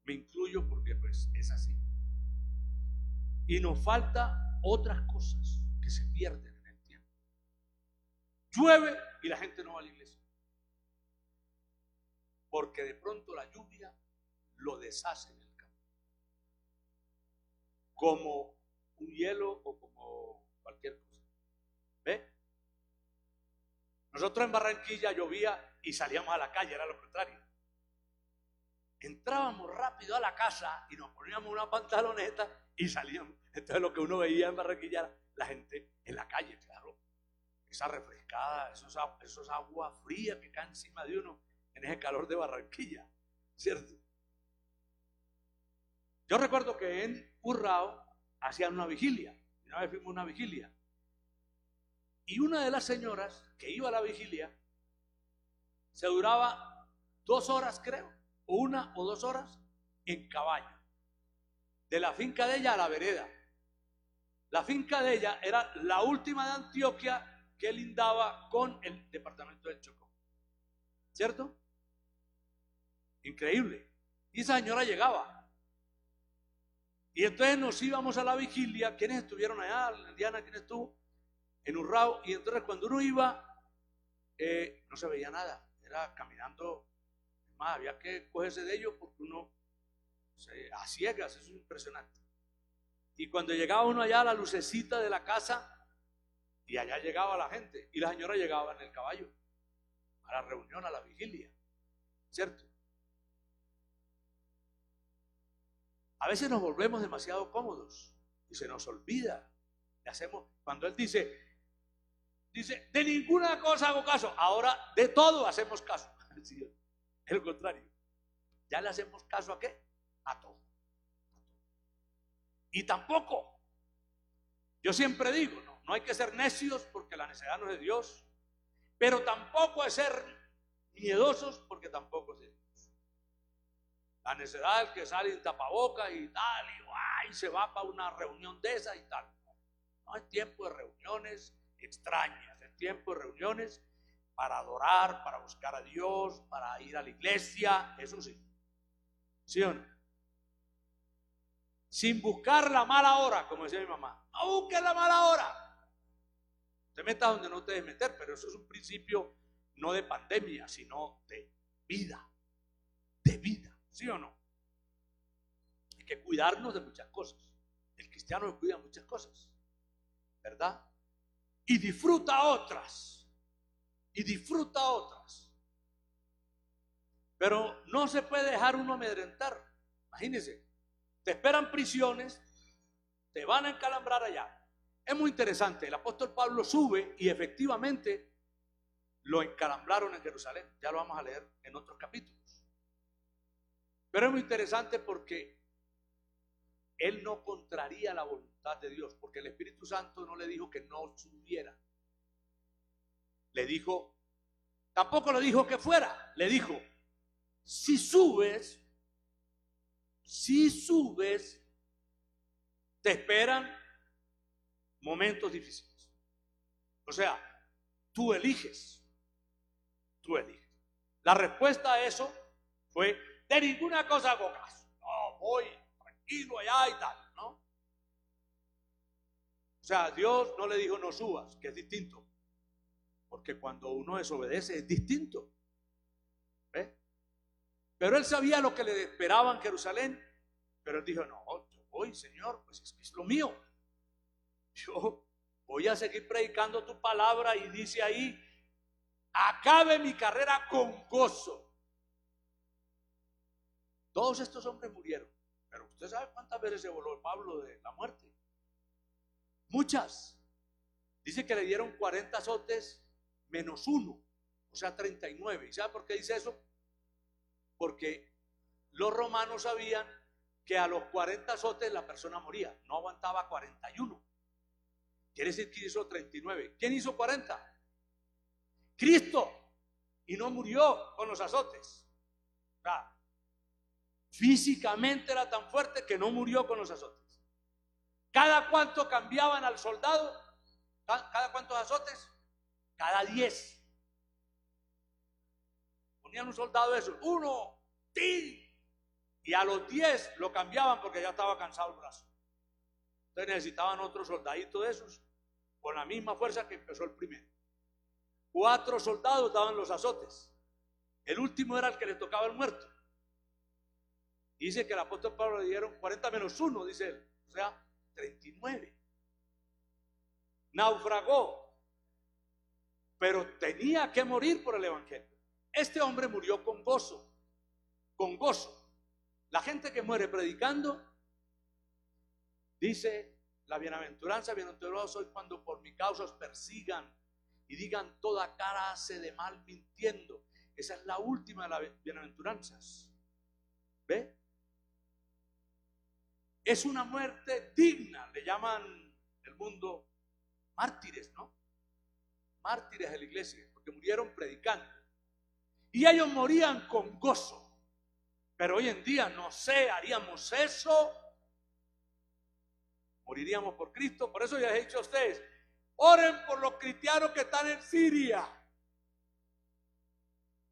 A: me incluyo porque pues es así. Y nos falta otras cosas que se pierden en el tiempo. Llueve y la gente no va a la iglesia. Porque de pronto la lluvia lo deshace en el campo. Como un hielo o como cualquier cosa. ¿Ve? Nosotros en Barranquilla llovía y salíamos a la calle, era lo contrario. Entrábamos rápido a la casa y nos poníamos una pantaloneta y salíamos. Entonces lo que uno veía en Barranquilla era la gente en la calle, claro. Esa refrescada, esos agua fría que caen encima de uno en ese calor de Barranquilla, ¿cierto? Yo recuerdo que en Urrao hacían una vigilia. Una vez fuimos a una vigilia. Y una de las señoras que iba a la vigilia se duraba 2 horas, creo, o 1 o 2 horas en caballo, de la finca de ella a la vereda. La finca de ella era la última de Antioquia que lindaba con el departamento del Chocó, ¿cierto? Increíble. Y esa señora llegaba. Y entonces nos íbamos a la vigilia. ¿Quiénes estuvieron allá? Diana, ¿quién estuvo? En Urrao. Y entonces cuando uno iba, no se veía nada. Era caminando. Más, había que cogerse de ellos porque uno a ciegas, eso es impresionante. Y cuando llegaba uno allá a la lucecita de la casa, y allá llegaba la gente, y la señora llegaba en el caballo a la reunión, a la vigilia, ¿cierto? A veces nos volvemos demasiado cómodos y se nos olvida. Le hacemos, cuando él dice, de ninguna cosa hago caso, ahora de todo hacemos caso. Sí, es lo contrario. ¿Ya le hacemos caso a qué? A todo. Y tampoco, yo siempre digo, no hay que ser necios porque la necedad no es de Dios, pero tampoco es ser miedosos porque tampoco es de Dios. La necedad del que sale en tapaboca y tal, y se va para una reunión de esa y tal. No es tiempo de reuniones extrañas, es tiempo de reuniones para adorar, para buscar a Dios, para ir a la iglesia, eso sí. ¿Sí o no? Sin buscar la mala hora, como decía mi mamá. No busques la mala hora. Te metas donde no te debes meter, pero eso es un principio no de pandemia, sino de vida. De vida. ¿Sí o no? Hay que cuidarnos de muchas cosas. El cristiano se cuida de muchas cosas, ¿verdad? Y disfruta otras. Y disfruta otras. Pero no se puede dejar uno amedrentar. Imagínense, te esperan prisiones, te van a encalambrar allá. Es muy interesante, el apóstol Pablo sube y efectivamente lo encalambraron en Jerusalén. Ya lo vamos a leer en otros capítulos. Pero es muy interesante porque él no contraría la voluntad de Dios, porque el Espíritu Santo no le dijo que no subiera. Le dijo, tampoco le dijo que fuera, le dijo, si subes, te esperan momentos difíciles. O sea, tú eliges. La respuesta a eso fue, de ninguna cosa hago caso. No, voy tranquilo allá y tal, ¿no? O sea, Dios no le dijo no subas, que es distinto. Porque cuando uno desobedece es distinto. ¿Ve? Pero él sabía lo que le esperaba en Jerusalén. Pero él dijo, no, yo voy, Señor, pues es que es lo mío. Yo voy a seguir predicando tu palabra y dice ahí, acabe mi carrera con gozo. Todos estos hombres murieron, pero usted sabe cuántas veces se voló Pablo de la muerte. Muchas. Dice que le dieron 40 azotes menos 1, o sea 39. ¿Y sabe por qué dice eso? Porque los romanos sabían que a los 40 azotes la persona moría, no aguantaba 41. Quiere decir que hizo 39. ¿Quién hizo 40? Cristo. Y no murió con los azotes. O sea, físicamente era tan fuerte que no murió con los azotes. ¿Cada cuánto cambiaban al soldado? ¿Cada cuántos azotes? Cada 10. Ponían un soldado de esos, 1, ¡tin! Y a los 10 lo cambiaban porque ya estaba cansado el brazo. Entonces necesitaban otro soldadito de esos con la misma fuerza que empezó el primero. 4 soldados daban los azotes. El último era el que le tocaba el muerto. Dice que el apóstol Pablo le dieron 40 menos 1, dice él, o sea, 39. Naufragó, pero tenía que morir por el evangelio. Este hombre murió con gozo, con gozo. La gente que muere predicando, dice la bienaventuranza, bienaventurado soy cuando por mi causa os persigan y digan toda clase de mal mintiendo. Esa es la última de las bienaventuranzas. ¿Ve? Es una muerte digna, le llaman el mundo mártires, ¿no? mártires de la iglesia, porque murieron predicando. Y ellos morían con gozo. Pero hoy en día, no sé, haríamos eso, moriríamos por Cristo. Por eso ya he dicho a ustedes, oren por los cristianos que están en Siria,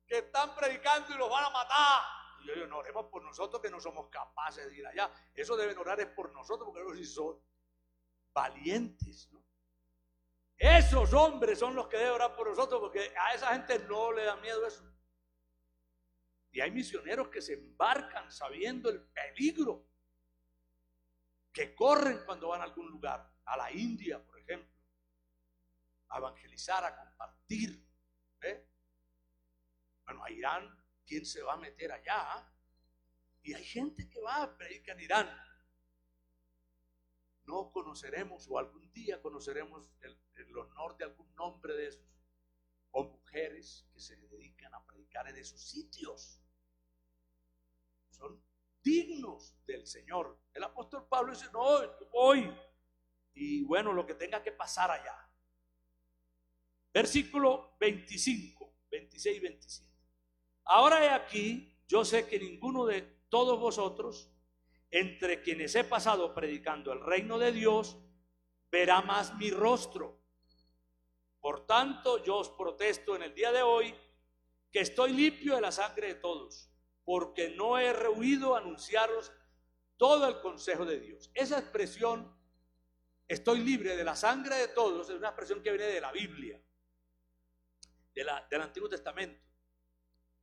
A: que están predicando y los van a matar. Y yo digo, no, oremos por nosotros que no somos capaces de ir allá. Eso deben orar es por nosotros, porque ellos sí son valientes, ¿no? Esos hombres son los que deben orar por nosotros, porque a esa gente no le da miedo eso. Y hay misioneros que se embarcan sabiendo el peligro que corren cuando van a algún lugar, a la India, por ejemplo, a evangelizar, a compartir. Bueno, a Irán, ¿quién se va a meter allá? Y hay gente que va a predicar en Irán. No conoceremos, o algún día conoceremos el honor de algún nombre de esos, o mujeres que se dedican a predicar en esos sitios. Son dignos del Señor. El apóstol Pablo dice, no, hoy, y bueno, lo que tenga que pasar allá. Versículo 25, 26 y 27. Ahora he aquí, yo sé que ninguno de todos vosotros, entre quienes he pasado predicando el reino de Dios, verá más mi rostro. Por tanto, yo os protesto en el día de hoy que estoy limpio de la sangre de todos, porque no he rehuido anunciaros todo el consejo de Dios. Esa expresión, estoy libre de la sangre de todos, es una expresión que viene de la Biblia, del Antiguo Testamento.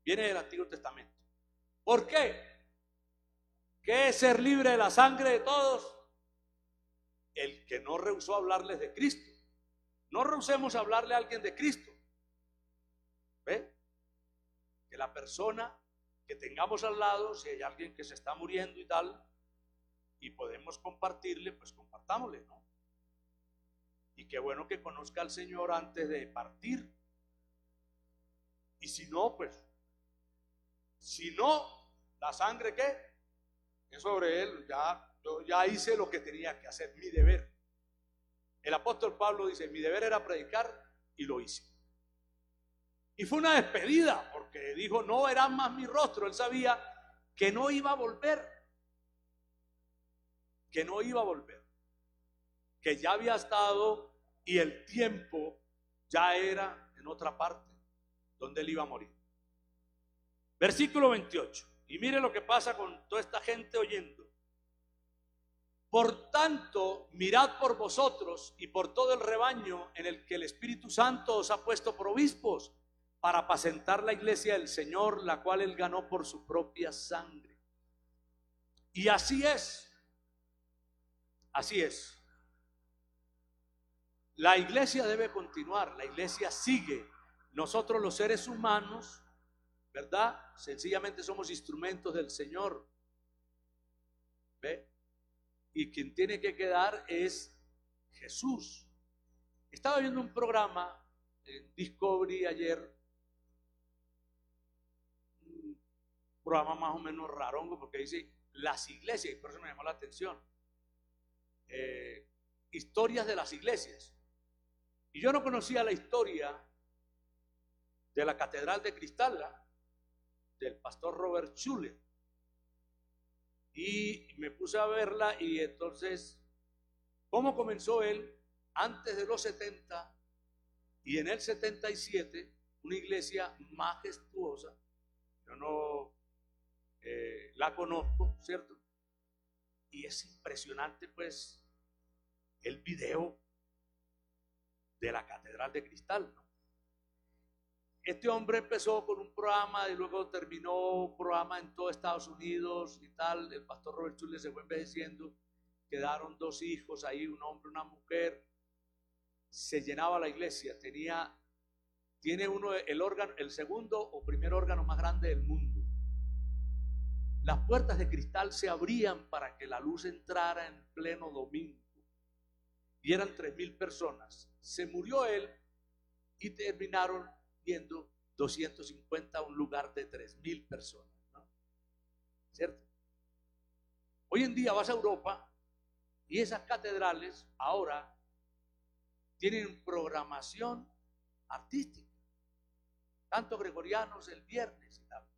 A: Viene del Antiguo Testamento. ¿Por qué? ¿Qué es ser libre de la sangre de todos? El que no rehusó hablarles de Cristo. No rehusemos hablarle a alguien de Cristo. ¿Ve? Que la persona que tengamos al lado, si hay alguien que se está muriendo y tal, y podemos compartirle, pues compartámosle, ¿no? Y qué bueno que conozca al Señor antes de partir. Y si no, pues, si no, la sangre, ¿qué? Es sobre él. Yo ya hice lo que tenía que hacer, mi deber. El apóstol Pablo dice, mi deber era predicar y lo hice. Y fue una despedida, porque dijo, no verán más mi rostro. Él sabía que no iba a volver, que no iba a volver, que ya había estado y el tiempo ya era en otra parte donde él iba a morir. Versículo 28. Y mire lo que pasa con toda esta gente oyendo. Por tanto, mirad por vosotros y por todo el rebaño en el que el Espíritu Santo os ha puesto por obispos, para apacentar la iglesia del Señor, la cual él ganó por su propia sangre. Y así es. Así es. La iglesia debe continuar, la iglesia sigue. Nosotros los seres humanos, ¿verdad? Sencillamente somos instrumentos del Señor. ¿Ve? Y quien tiene que quedar es Jesús. Estaba viendo un programa en Discovery ayer, un programa más o menos rarongo, porque dice las iglesias, y por eso me llamó la atención. Historias de las iglesias. Y yo no conocía la historia de la Catedral de Cristal, del pastor Robert Schuller. Y me puse a verla, y entonces, ¿cómo comenzó él? Antes de los 70 y en el 77, una iglesia majestuosa. Yo no la conozco, ¿cierto? Y es impresionante, pues, el video de la Catedral de Cristal, ¿no? Este hombre empezó con un programa y luego terminó un programa en todo Estados Unidos y tal. El pastor Robert Schuller se fue envejeciendo, quedaron 2 hijos ahí, un hombre y una mujer. Se llenaba la iglesia, tiene uno el órgano, el segundo o primer órgano más grande del mundo. Las puertas de cristal se abrían para que la luz entrara en pleno domingo. Y eran 3,000 personas. Se murió él y terminaron viendo 250 a un lugar de 3,000 personas, ¿no? ¿Cierto? Hoy en día vas a Europa y esas catedrales ahora tienen programación artística. Cantos gregorianos el viernes y tal.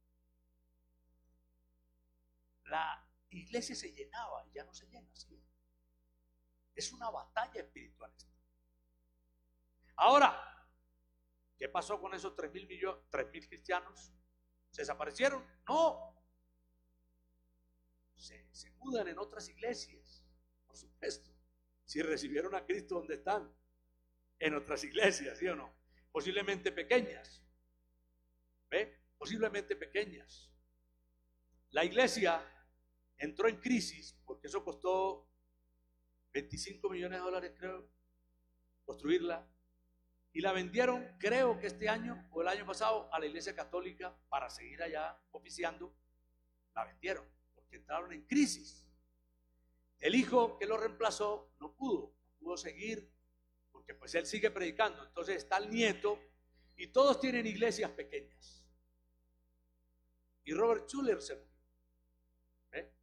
A: La iglesia se llenaba y ya no se llena así. Es una batalla espiritual esta. Ahora, ¿qué pasó con esos 3.000 cristianos? ¿Se desaparecieron? No. Se mudan en otras iglesias, por supuesto. Si recibieron a Cristo, ¿dónde están? En otras iglesias, ¿sí o no? Posiblemente pequeñas. ¿Ve? Posiblemente pequeñas. La iglesia entró en crisis porque eso costó 25 millones de dólares, creo, construirla. Y la vendieron, creo que este año o el año pasado, a la iglesia católica para seguir allá oficiando. La vendieron porque entraron en crisis. El hijo que lo reemplazó no pudo seguir porque pues él sigue predicando. Entonces está el nieto y todos tienen iglesias pequeñas. Y Robert Schuller se murió. ¿Eh?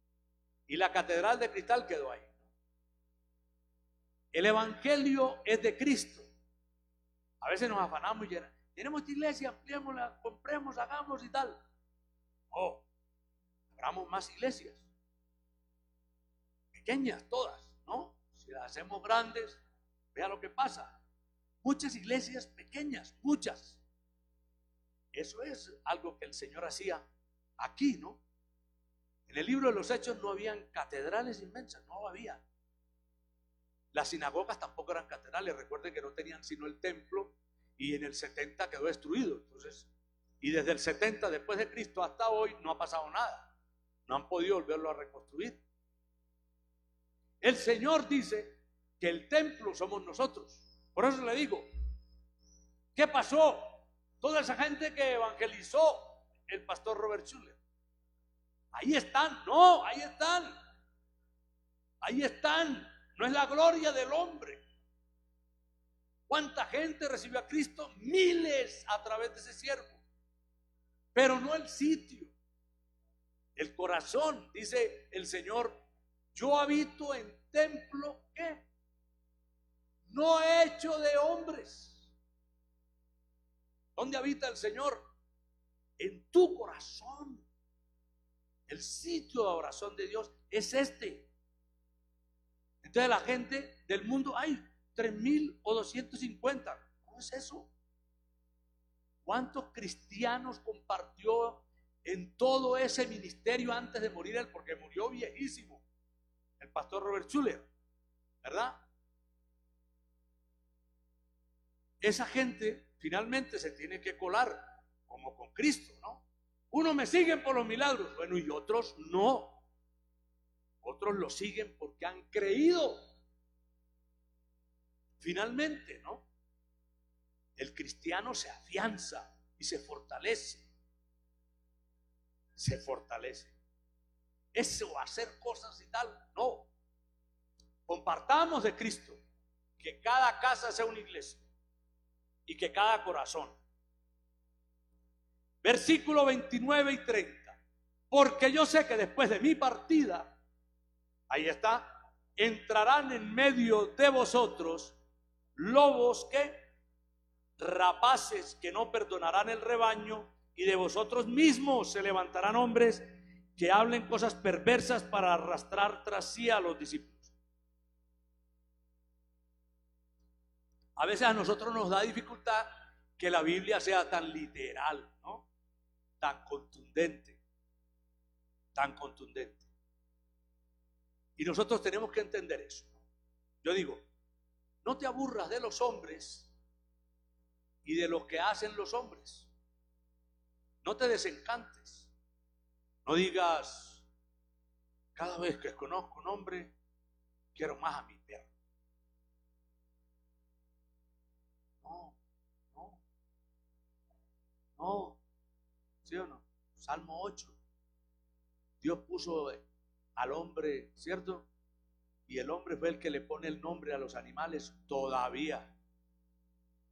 A: Y la catedral de cristal quedó ahí. El evangelio es de Cristo. A veces nos afanamos y llenamos. Tenemos esta iglesia, ampliémosla, compremos, hagamos y tal. No, abramos más iglesias. Pequeñas todas, ¿no? Si las hacemos grandes, vea lo que pasa. Muchas iglesias pequeñas, muchas. Eso es algo que el Señor hacía aquí, ¿no? En el libro de los Hechos no habían catedrales inmensas, no había. Las sinagogas tampoco eran catedrales, recuerden que no tenían sino el templo y en el 70 quedó destruido. Entonces, y desde el 70 después de Cristo hasta hoy no ha pasado nada. No han podido volverlo a reconstruir. El Señor dice que el templo somos nosotros. Por eso le digo, ¿qué pasó? Toda esa gente que evangelizó el pastor Robert Schuller. Ahí están, no, ahí están. Ahí están. No es la gloria del hombre. ¿Cuánta gente recibió a Cristo? Miles a través de ese siervo. Pero no el sitio. El corazón, dice el Señor, yo habito en templo, ¿qué? No hecho de hombres. ¿Dónde habita el Señor? En tu corazón. El sitio de oración de Dios es este. Entonces la gente del mundo, hay 3.000 o 250. ¿Cómo es eso? ¿Cuántos cristianos compartió en todo ese ministerio antes de morir él? Porque murió viejísimo, el pastor Robert Schuller, ¿verdad? Esa gente finalmente se tiene que colar, como con Cristo, ¿no? Unos me siguen por los milagros, bueno, y otros no. Otros lo siguen porque han creído. Finalmente, ¿no? El cristiano se afianza y se fortalece. Se fortalece. Eso, hacer cosas y tal, no. Compartamos de Cristo. Que cada casa sea una iglesia. Y que cada corazón. Versículo 29 y 30. Porque yo sé que después de mi partida, ahí está, entrarán en medio de vosotros lobos que rapaces que no perdonarán el rebaño, y de vosotros mismos se levantarán hombres que hablen cosas perversas para arrastrar tras sí a los discípulos. A veces a nosotros nos da dificultad que la Biblia sea tan literal, ¿no? Tan contundente, tan contundente. Y nosotros tenemos que entender eso. Yo digo, no te aburras de los hombres y de lo que hacen los hombres. No te desencantes. No digas, cada vez que conozco un hombre, quiero más a mi perro. No. ¿Sí o no? Salmo 8. Dios puso al hombre, ¿cierto? Y el hombre fue el que le pone el nombre a los animales todavía,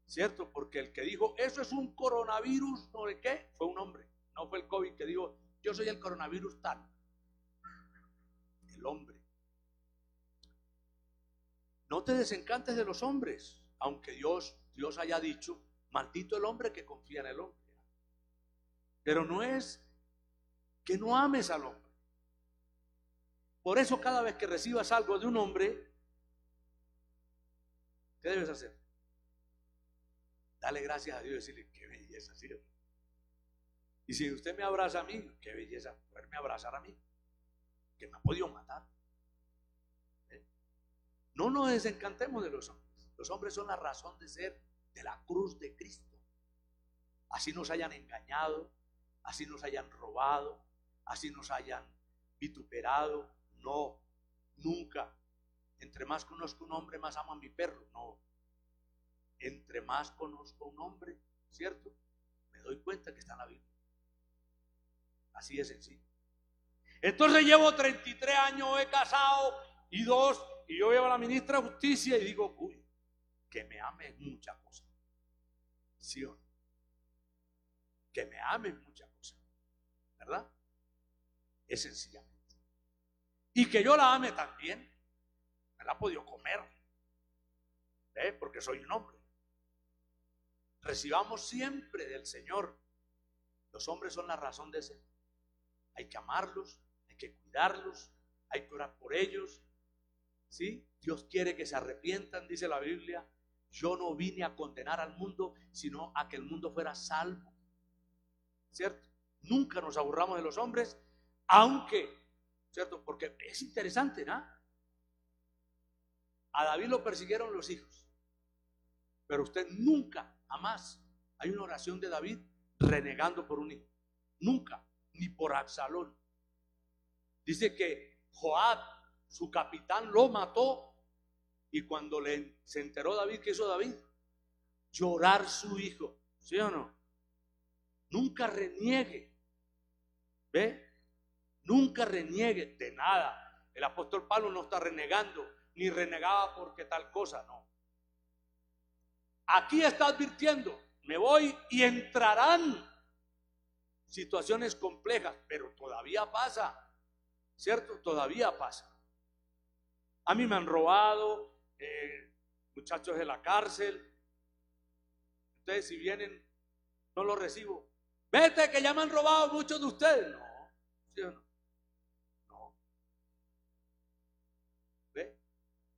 A: ¿cierto? Porque el que dijo, eso es un coronavirus, ¿no de qué? Fue un hombre, no fue el COVID que dijo, yo soy el coronavirus tal. El hombre. No te desencantes de los hombres, aunque Dios haya dicho, Maldito el hombre que confía en el hombre. Pero no es que no ames al hombre. Por eso cada vez que recibas algo de un hombre, ¿qué debes hacer? Dale gracias a Dios y decirle, qué belleza, ¿sí? Y si usted me abraza a mí, qué belleza poderme abrazar a mí, que me ha podido matar. No nos desencantemos de los hombres. Los hombres son la razón de ser de la cruz de Cristo. Así nos hayan engañado, así nos hayan robado, así nos hayan vituperado. No, nunca. Entre más conozco un hombre, más amo a mi perro. No. Entre más conozco un hombre, ¿cierto? Me doy cuenta que está en la Biblia. Así de sencillo. Entonces llevo 33 años, he casado y yo veo a la ministra de Justicia y digo, uy, que me ame es mucha cosa. ¿Sí o no? Que me ame es mucha cosa. ¿Verdad? Es sencillamente. Y que yo la ame también. Me la ha podido comer. Porque soy un hombre. Recibamos siempre del Señor. Los hombres son la razón de ser. Hay que amarlos, hay que cuidarlos, hay que orar por ellos. ¿Sí? Dios quiere que se arrepientan, dice la Biblia. Yo no vine a condenar al mundo, sino a que el mundo fuera salvo. ¿Cierto? Nunca nos aburramos de los hombres, aunque, ¿cierto? Porque es interesante, ¿no? A David lo persiguieron los hijos, pero usted nunca, jamás, hay una oración de David renegando por un hijo. Nunca, ni por Absalón. Dice que Joab, su capitán, lo mató. Y cuando se enteró David, ¿qué hizo David? Llorar su hijo. ¿Sí o no? Nunca reniegue. ¿Ve? Nunca reniegue de nada. El apóstol Pablo no está renegando, ni renegaba porque tal cosa, no. Aquí está advirtiendo, me voy y entrarán situaciones complejas, pero todavía pasa, ¿cierto? Todavía pasa. A mí me han robado, muchachos de la cárcel. Ustedes si vienen, no los recibo. Vete que ya me han robado muchos de ustedes. No, ¿sí o no? No. ¿Ve?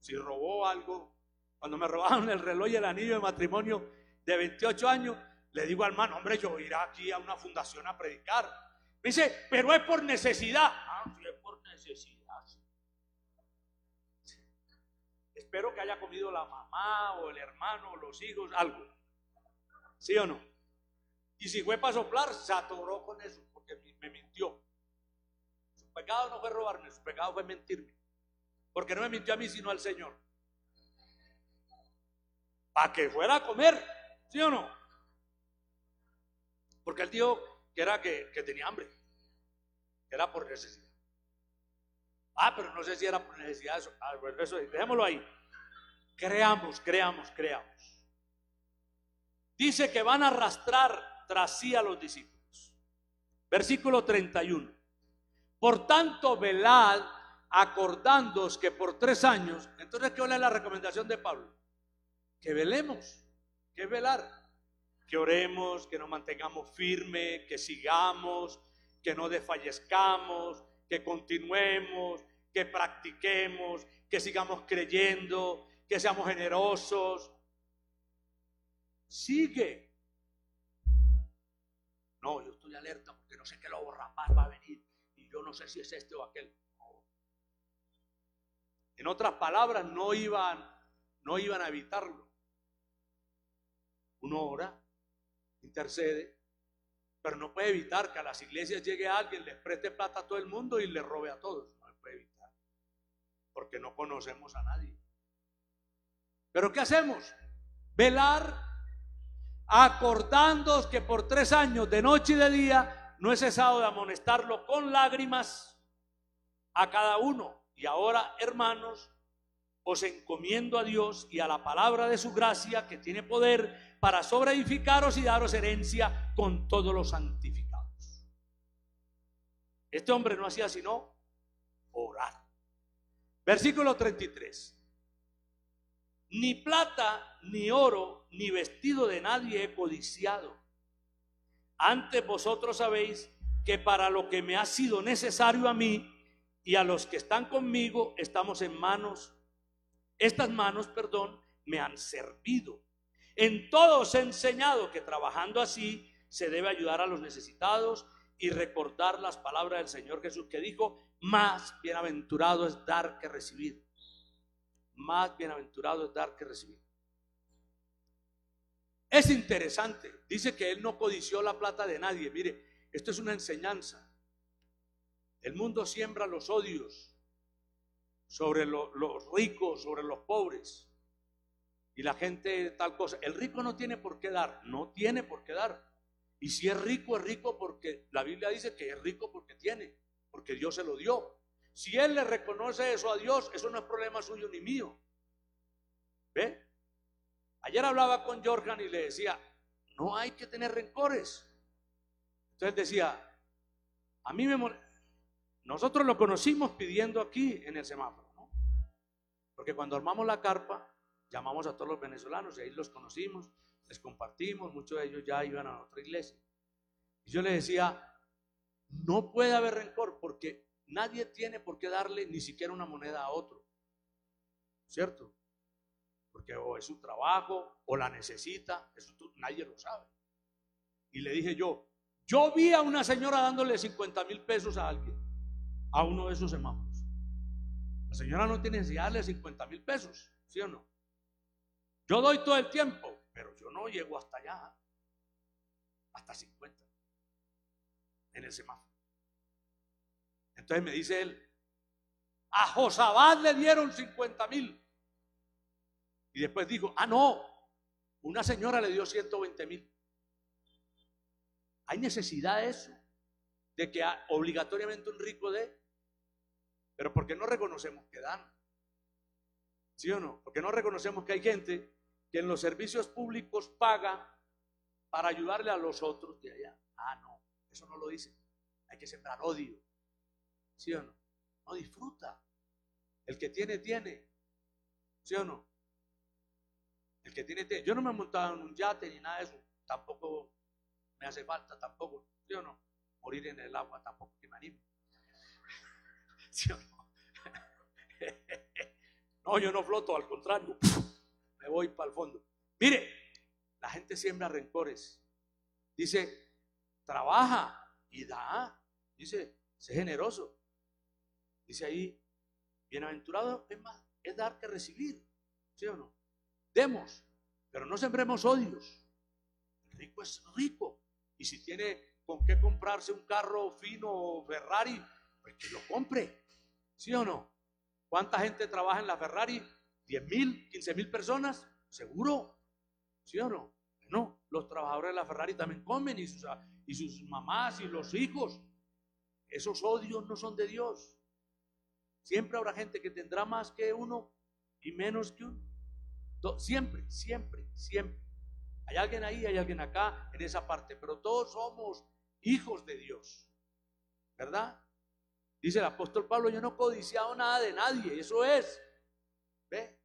A: Si robó algo, cuando me robaron el reloj y el anillo de matrimonio de 28 años, le digo al hermano, hombre, yo iré aquí a una fundación a predicar. Me dice, pero es por necesidad. Ah, sí, es por necesidad. Sí. Espero que haya comido la mamá o el hermano o los hijos, algo. ¿Sí o no? Y si fue para soplar, se atoró con eso, porque me mintió. Su pecado no fue robarme, su pecado fue mentirme. Porque no me mintió a mí, sino al Señor. Para que fuera a comer, ¿sí o no? Porque él dijo que era que tenía hambre, que era por necesidad. Ah, pero no sé si era por necesidad eso. Ah, bueno, eso, dejémoslo ahí. Creamos. Dice que van a arrastrar tras sí a los discípulos. Versículo 31. Por tanto, velad, acordándoos que por 3 años. Entonces, ¿qué es la recomendación de Pablo? Que velemos. ¿Qué es velar? Que oremos, que nos mantengamos firmes, que sigamos, que no desfallezcamos, que continuemos, que practiquemos, que sigamos creyendo, que seamos generosos. Sigue. No, yo estoy alerta porque no sé qué lobo rapaz va a venir y yo no sé si es este o aquel. No. En otras palabras, no iban a evitarlo. Uno ora, intercede, pero no puede evitar que a las iglesias llegue alguien, les preste plata a todo el mundo y le robe a todos. No se puede evitar, porque no conocemos a nadie. ¿Pero qué hacemos? Velar, acordándoos que por 3 años, de noche y de día, no he cesado de amonestarlo con lágrimas a cada uno. Y ahora, hermanos, os encomiendo a Dios y a la palabra de su gracia, que tiene poder para sobreedificaros y daros herencia con todos los santificados. Este hombre no hacía sino orar. Versículo 33. Ni plata, ni oro, ni vestido de nadie he codiciado. Antes vosotros sabéis que para lo que me ha sido necesario a mí y a los que están conmigo, estamos en manos, estas manos, me han servido. En todo os he enseñado que trabajando así se debe ayudar a los necesitados y recordar las palabras del Señor Jesús, que dijo: más bienaventurado es dar que recibir. Más bienaventurado es dar que recibir. Es interesante, dice que él no codició la plata de nadie. Mire, esto es una enseñanza. El mundo siembra los odios sobre los ricos, sobre los pobres, y la gente tal cosa. El rico no tiene por qué dar, no tiene por qué dar. Y si es rico porque la Biblia dice que es rico porque tiene, porque Dios se lo dio. Si él le reconoce eso a Dios, eso no es problema suyo ni mío. ¿Ve? Ayer hablaba con Jorgan y le decía: no hay que tener rencores. Entonces decía: a mí me molesta. Nosotros lo conocimos pidiendo aquí en el semáforo, ¿no? Porque cuando armamos la carpa, llamamos a todos los venezolanos y ahí los conocimos, les compartimos, muchos de ellos ya iban a otra iglesia. Y yo le decía: no puede haber rencor, porque nadie tiene por qué darle ni siquiera una moneda a otro, ¿cierto? Porque o es su trabajo o la necesita, eso nadie lo sabe. Y le dije yo vi a una señora dándole 50,000 pesos a alguien, a uno de esos semáforos. La señora no tiene necesidad de darle 50,000 pesos, ¿sí o no? Yo doy todo el tiempo, pero yo no llego hasta allá, hasta 50 en el semáforo. Entonces me dice él: a Josabad le dieron 50,000. Y después dijo: no, una señora le dio 120,000. ¿Hay necesidad de eso? De que obligatoriamente un rico dé. Pero ¿por qué no reconocemos que dan? ¿Sí o no? Porque no reconocemos que hay gente que en los servicios públicos paga para ayudarle a los otros de allá. No, eso no lo dice. Hay que sembrar odio. ¿Sí o no? No disfruta. El que tiene, tiene. ¿Sí o no? El que tiene, tiene. Yo no me he montado en un yate ni nada de eso. Tampoco me hace falta, tampoco. ¿Sí o no? Morir en el agua tampoco que me anime. ¿Sí o no? No, yo no floto, al contrario. Me voy para el fondo. Mire, la gente siembra rencores. Dice: trabaja y da. Dice: sé generoso. Dice ahí: bienaventurado es dar que recibir. ¿Sí o no? Demos, pero no sembremos odios. El rico es rico, y si tiene con qué comprarse un carro fino o Ferrari, pues que lo compre. ¿Sí o no? ¿Cuánta gente trabaja en la Ferrari? 10,000, 15,000 personas, seguro. ¿Sí o no? No, los trabajadores de la Ferrari también comen, y sus mamás y los hijos. Esos odios no son de Dios. Siempre habrá gente que tendrá más que uno y menos que uno. Siempre, siempre, siempre. Hay alguien ahí, hay alguien acá, en esa parte, pero todos somos hijos de Dios, ¿verdad? Dice el apóstol Pablo: yo no he codiciado nada de nadie. Eso es. ¿Ve?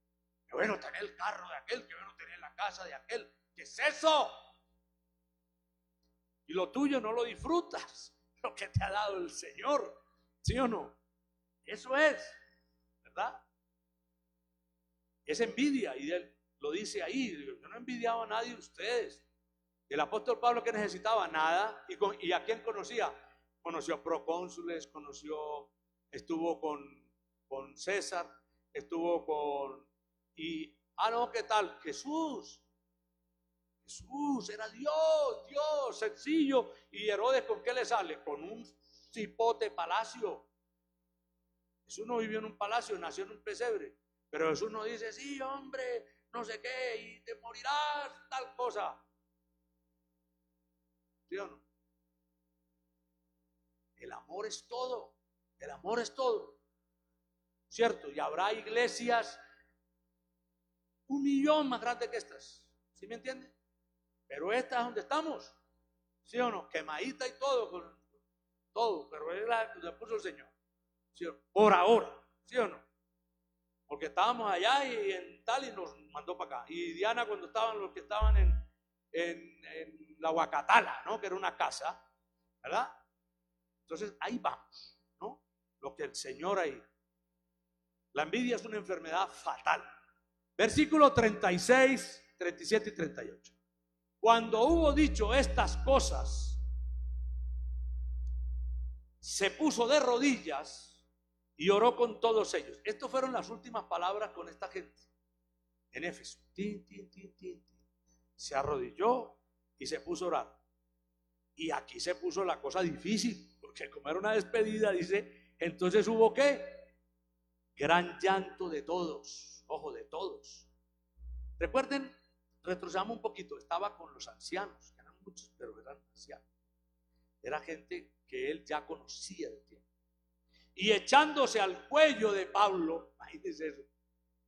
A: Qué bueno tener el carro de aquel, qué bueno tener la casa de aquel. ¿Qué es eso? Y lo tuyo no lo disfrutas, lo que te ha dado el Señor. ¿Sí o no? Eso es, ¿verdad? Es envidia, y él lo dice ahí: yo no he envidiado a nadie de ustedes. El apóstol Pablo, ¿qué necesitaba? Nada. ¿Y a quién conocía? Conoció a procónsules, estuvo con César, estuvo con, ¿qué tal? Jesús era Dios, sencillo. Y Herodes, ¿con qué le sale? Con un cipote palacio. Jesús no vivió en un palacio, nació en un pesebre. Pero Jesús no dice: sí, hombre, no sé qué, y te morirás, tal cosa. ¿Sí o no? El amor es todo. El amor es todo. ¿Cierto? Y habrá iglesias 1,000,000 más grandes que estas. ¿Sí me entiende? Pero esta es donde estamos. ¿Sí o no? Quemadita y todo, todo. Pero es la que puso el Señor. ¿Sí o no? Por ahora. ¿Sí o no? Ok, porque estábamos allá y en tal y nos mandó para acá. Y Diana cuando estaban los que estaban en la Huacatala, ¿no? Que era una casa, ¿verdad? Entonces ahí vamos, ¿no? Lo que el Señor ahí. La envidia es una enfermedad fatal. Versículo 36, 37 y 38. Cuando hubo dicho estas cosas, se puso de rodillas y oró con todos ellos. Estas fueron las últimas palabras con esta gente en Éfeso. Se arrodilló y se puso a orar. Y aquí se puso la cosa difícil, porque como era una despedida, dice, entonces hubo ¿qué? Gran llanto de todos, ojo, de todos. Recuerden, retrocedamos un poquito, estaba con los ancianos, que eran muchos, pero eran ancianos. Era gente que él ya conocía de tiempo. Y echándose al cuello de Pablo, imagínense eso,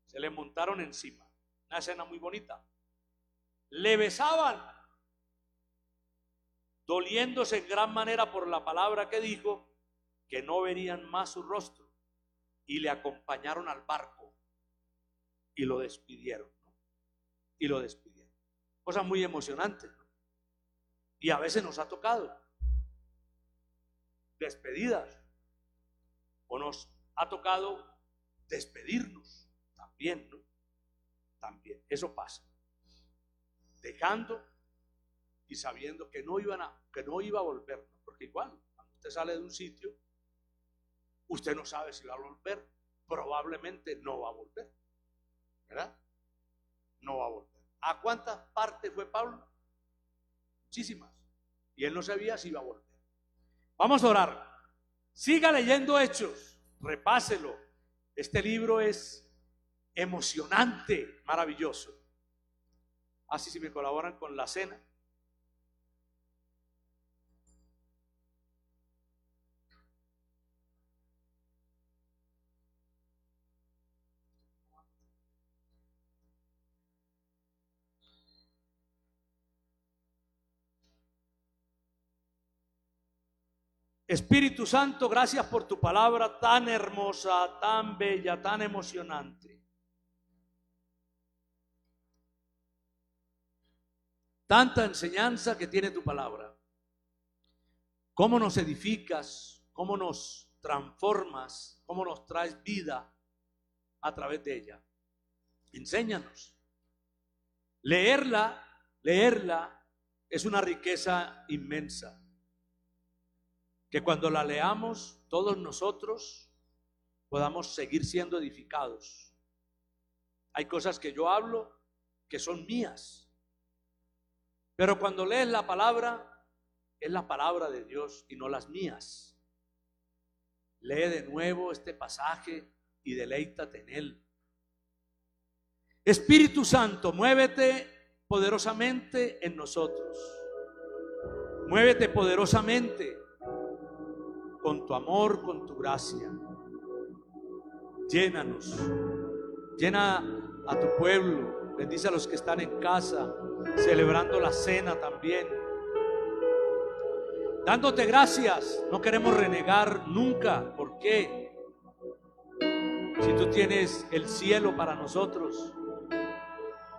A: se le montaron encima. Una escena muy bonita. Le besaban, doliéndose en gran manera por la palabra que dijo, que no verían más su rostro. Y le acompañaron al barco y lo despidieron, ¿no? Y lo despidieron. Cosa muy emocionante, ¿no? Y a veces nos ha tocado despedidas, o nos ha tocado despedirnos también, ¿no? También, eso pasa. Dejando y sabiendo que no iba a volver, ¿no? Porque igual, cuando usted sale de un sitio, usted no sabe si va a volver, probablemente no va a volver, ¿verdad? No va a volver. ¿A cuántas partes fue Pablo? Muchísimas. Y él no sabía si iba a volver. Vamos a orar. Siga leyendo Hechos, repáselo. Este libro es emocionante, maravilloso. Así si me colaboran con la cena. Espíritu Santo, gracias por tu palabra tan hermosa, tan bella, tan emocionante. Tanta enseñanza que tiene tu palabra. Cómo nos edificas, cómo nos transformas, cómo nos traes vida a través de ella. Enséñanos. Leerla es una riqueza inmensa. Que cuando la leamos, todos nosotros podamos seguir siendo edificados. Hay cosas que yo hablo que son mías, pero cuando lees la palabra, es la palabra de Dios y no las mías. Lee de nuevo este pasaje y deleítate en él. Espíritu Santo, muévete poderosamente en nosotros. Muévete poderosamente con tu amor, con tu gracia. Llénanos, llena a tu pueblo, bendice a los que están en casa, celebrando la cena también. Dándote gracias, no queremos renegar nunca. ¿Por qué? Si tú tienes el cielo para nosotros,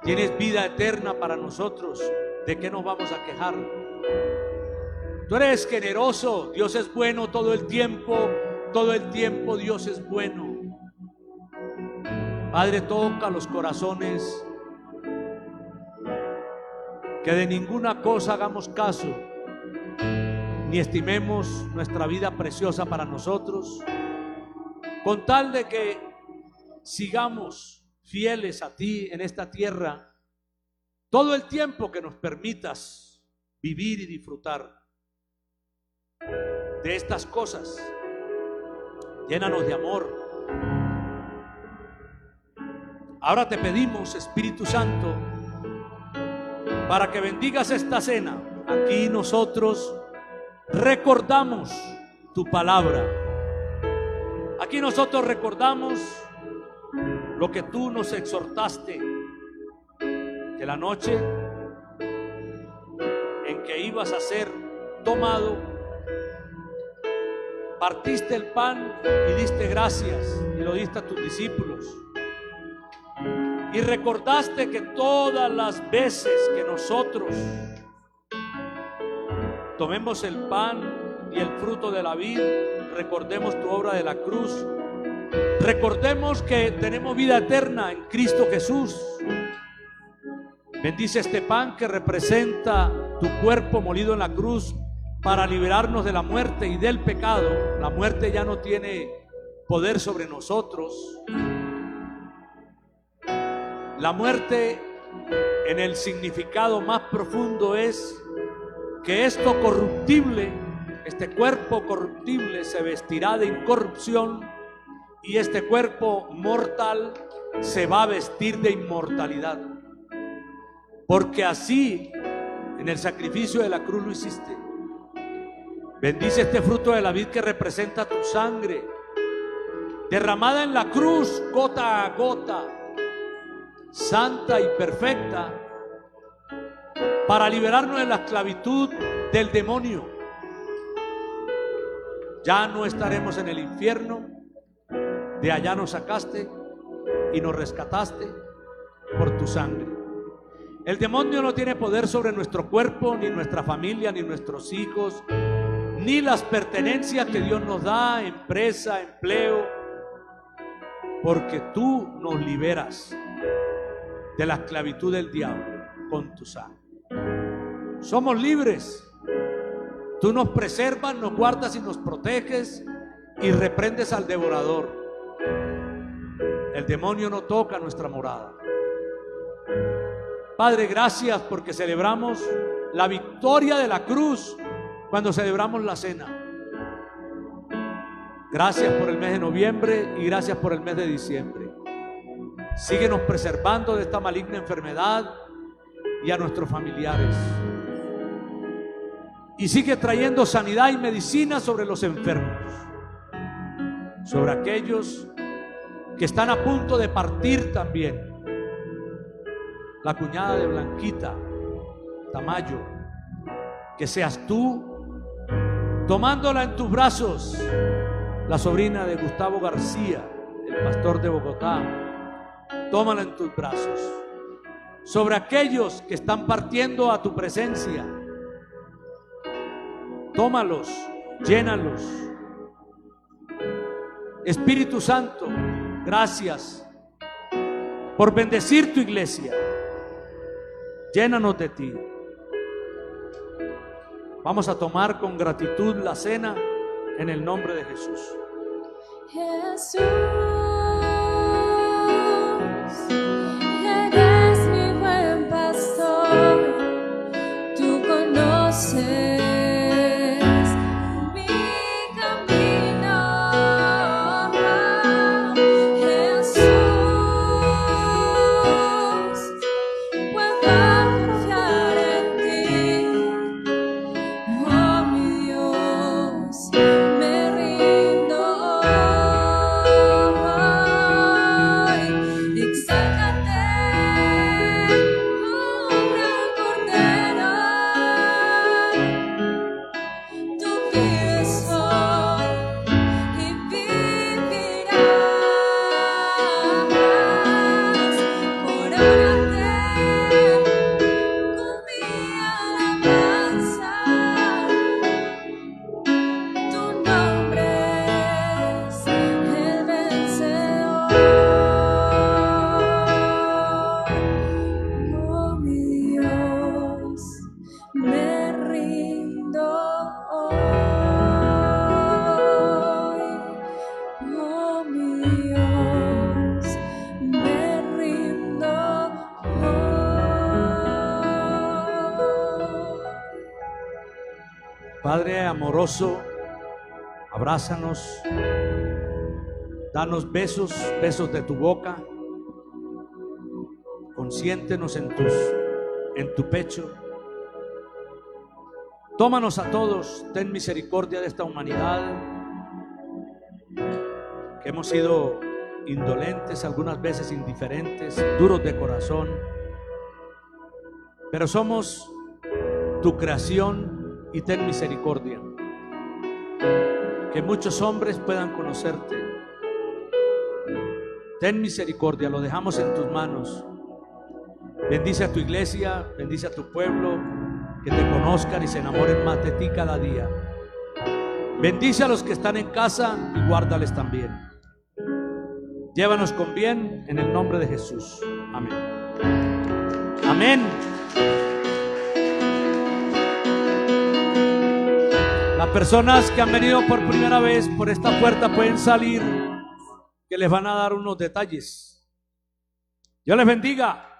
A: tienes vida eterna para nosotros, ¿de qué nos vamos a quejar? Tú eres generoso, Dios es bueno todo el tiempo Dios es bueno. Padre, toca los corazones, que de ninguna cosa hagamos caso, ni estimemos nuestra vida preciosa para nosotros, con tal de que sigamos fieles a ti en esta tierra todo el tiempo que nos permitas vivir y disfrutar de estas cosas. Llénanos de amor. Ahora te pedimos, Espíritu Santo, para que bendigas esta cena. Aquí nosotros recordamos tu palabra. Aquí nosotros recordamos lo que tú nos exhortaste, que la noche en que ibas a ser tomado, partiste el pan y diste gracias y lo diste a tus discípulos Y recordaste que todas las veces que nosotros tomemos el pan y el fruto de la vid, recordemos tu obra de la cruz. Recordemos que tenemos vida eterna en Cristo Jesús. Bendice este pan que representa tu cuerpo molido en la cruz para liberarnos de la muerte y del pecado. La muerte ya no tiene poder sobre nosotros. La muerte, en el significado más profundo, es que esto corruptible, este cuerpo corruptible, se vestirá de incorrupción, y este cuerpo mortal se va a vestir de inmortalidad. Porque así, en el sacrificio de la cruz lo hiciste. Bendice este fruto de la vid que representa tu sangre, derramada en la cruz gota a gota, santa y perfecta, para liberarnos de la esclavitud del demonio. Ya no estaremos en el infierno, de allá nos sacaste y nos rescataste por tu sangre. El demonio no tiene poder sobre nuestro cuerpo, ni nuestra familia, ni nuestros hijos, ni las pertenencias que Dios nos da, empresa, empleo, porque tú nos liberas de la esclavitud del diablo con tu sangre. Somos libres. Tú nos preservas, nos guardas y nos proteges, y reprendes al devorador. El demonio no toca nuestra morada. Padre, gracias porque celebramos la victoria de la cruz cuando celebramos la cena. Gracias por el mes de noviembre y gracias por el mes de diciembre. Síguenos preservando de esta maligna enfermedad y a nuestros familiares. Y sigue trayendo sanidad y medicina sobre los enfermos, sobre aquellos que están a punto de partir también. La cuñada de Blanquita Tamayo, que seas tú tomándola en tus brazos. La sobrina de Gustavo García, el pastor de Bogotá, tómala en tus brazos. Sobre aquellos que están partiendo a tu presencia, tómalos, llénalos. Espíritu Santo, gracias por bendecir tu iglesia. Llénanos de ti. Vamos a tomar con gratitud la cena en el nombre de Jesús.
D: Jesús, eres mi buen pastor, tú conoces mi camino. Jesús, puedo confiar en ti. Oh mi Dios, me rindo hoy. Exáltate, oh gran Cordero. Tú vives hoy y vivirás. Corórate con mi alabanza. Tu nombre es el vencedor. Oh mi Dios, me rindo hoy. Oh mi Dios, me rindo hoy.
A: Padre amoroso, abrázanos, danos besos, besos de tu boca, consiéntenos en tu pecho. Tómanos a todos, ten misericordia de esta humanidad, que hemos sido indolentes, algunas veces indiferentes, duros de corazón, pero somos tu creación y ten misericordia. Que muchos hombres puedan conocerte, ten misericordia, lo dejamos en tus manos. Bendice a tu iglesia, bendice a tu pueblo, que te conozcan y se enamoren más de ti cada día. Bendice a los que están en casa y guárdales también. Llévanos con bien en el nombre de Jesús. Amén. Amén. Las personas que han venido por primera vez por esta puerta pueden salir, que les van a dar unos detalles. Dios les bendiga.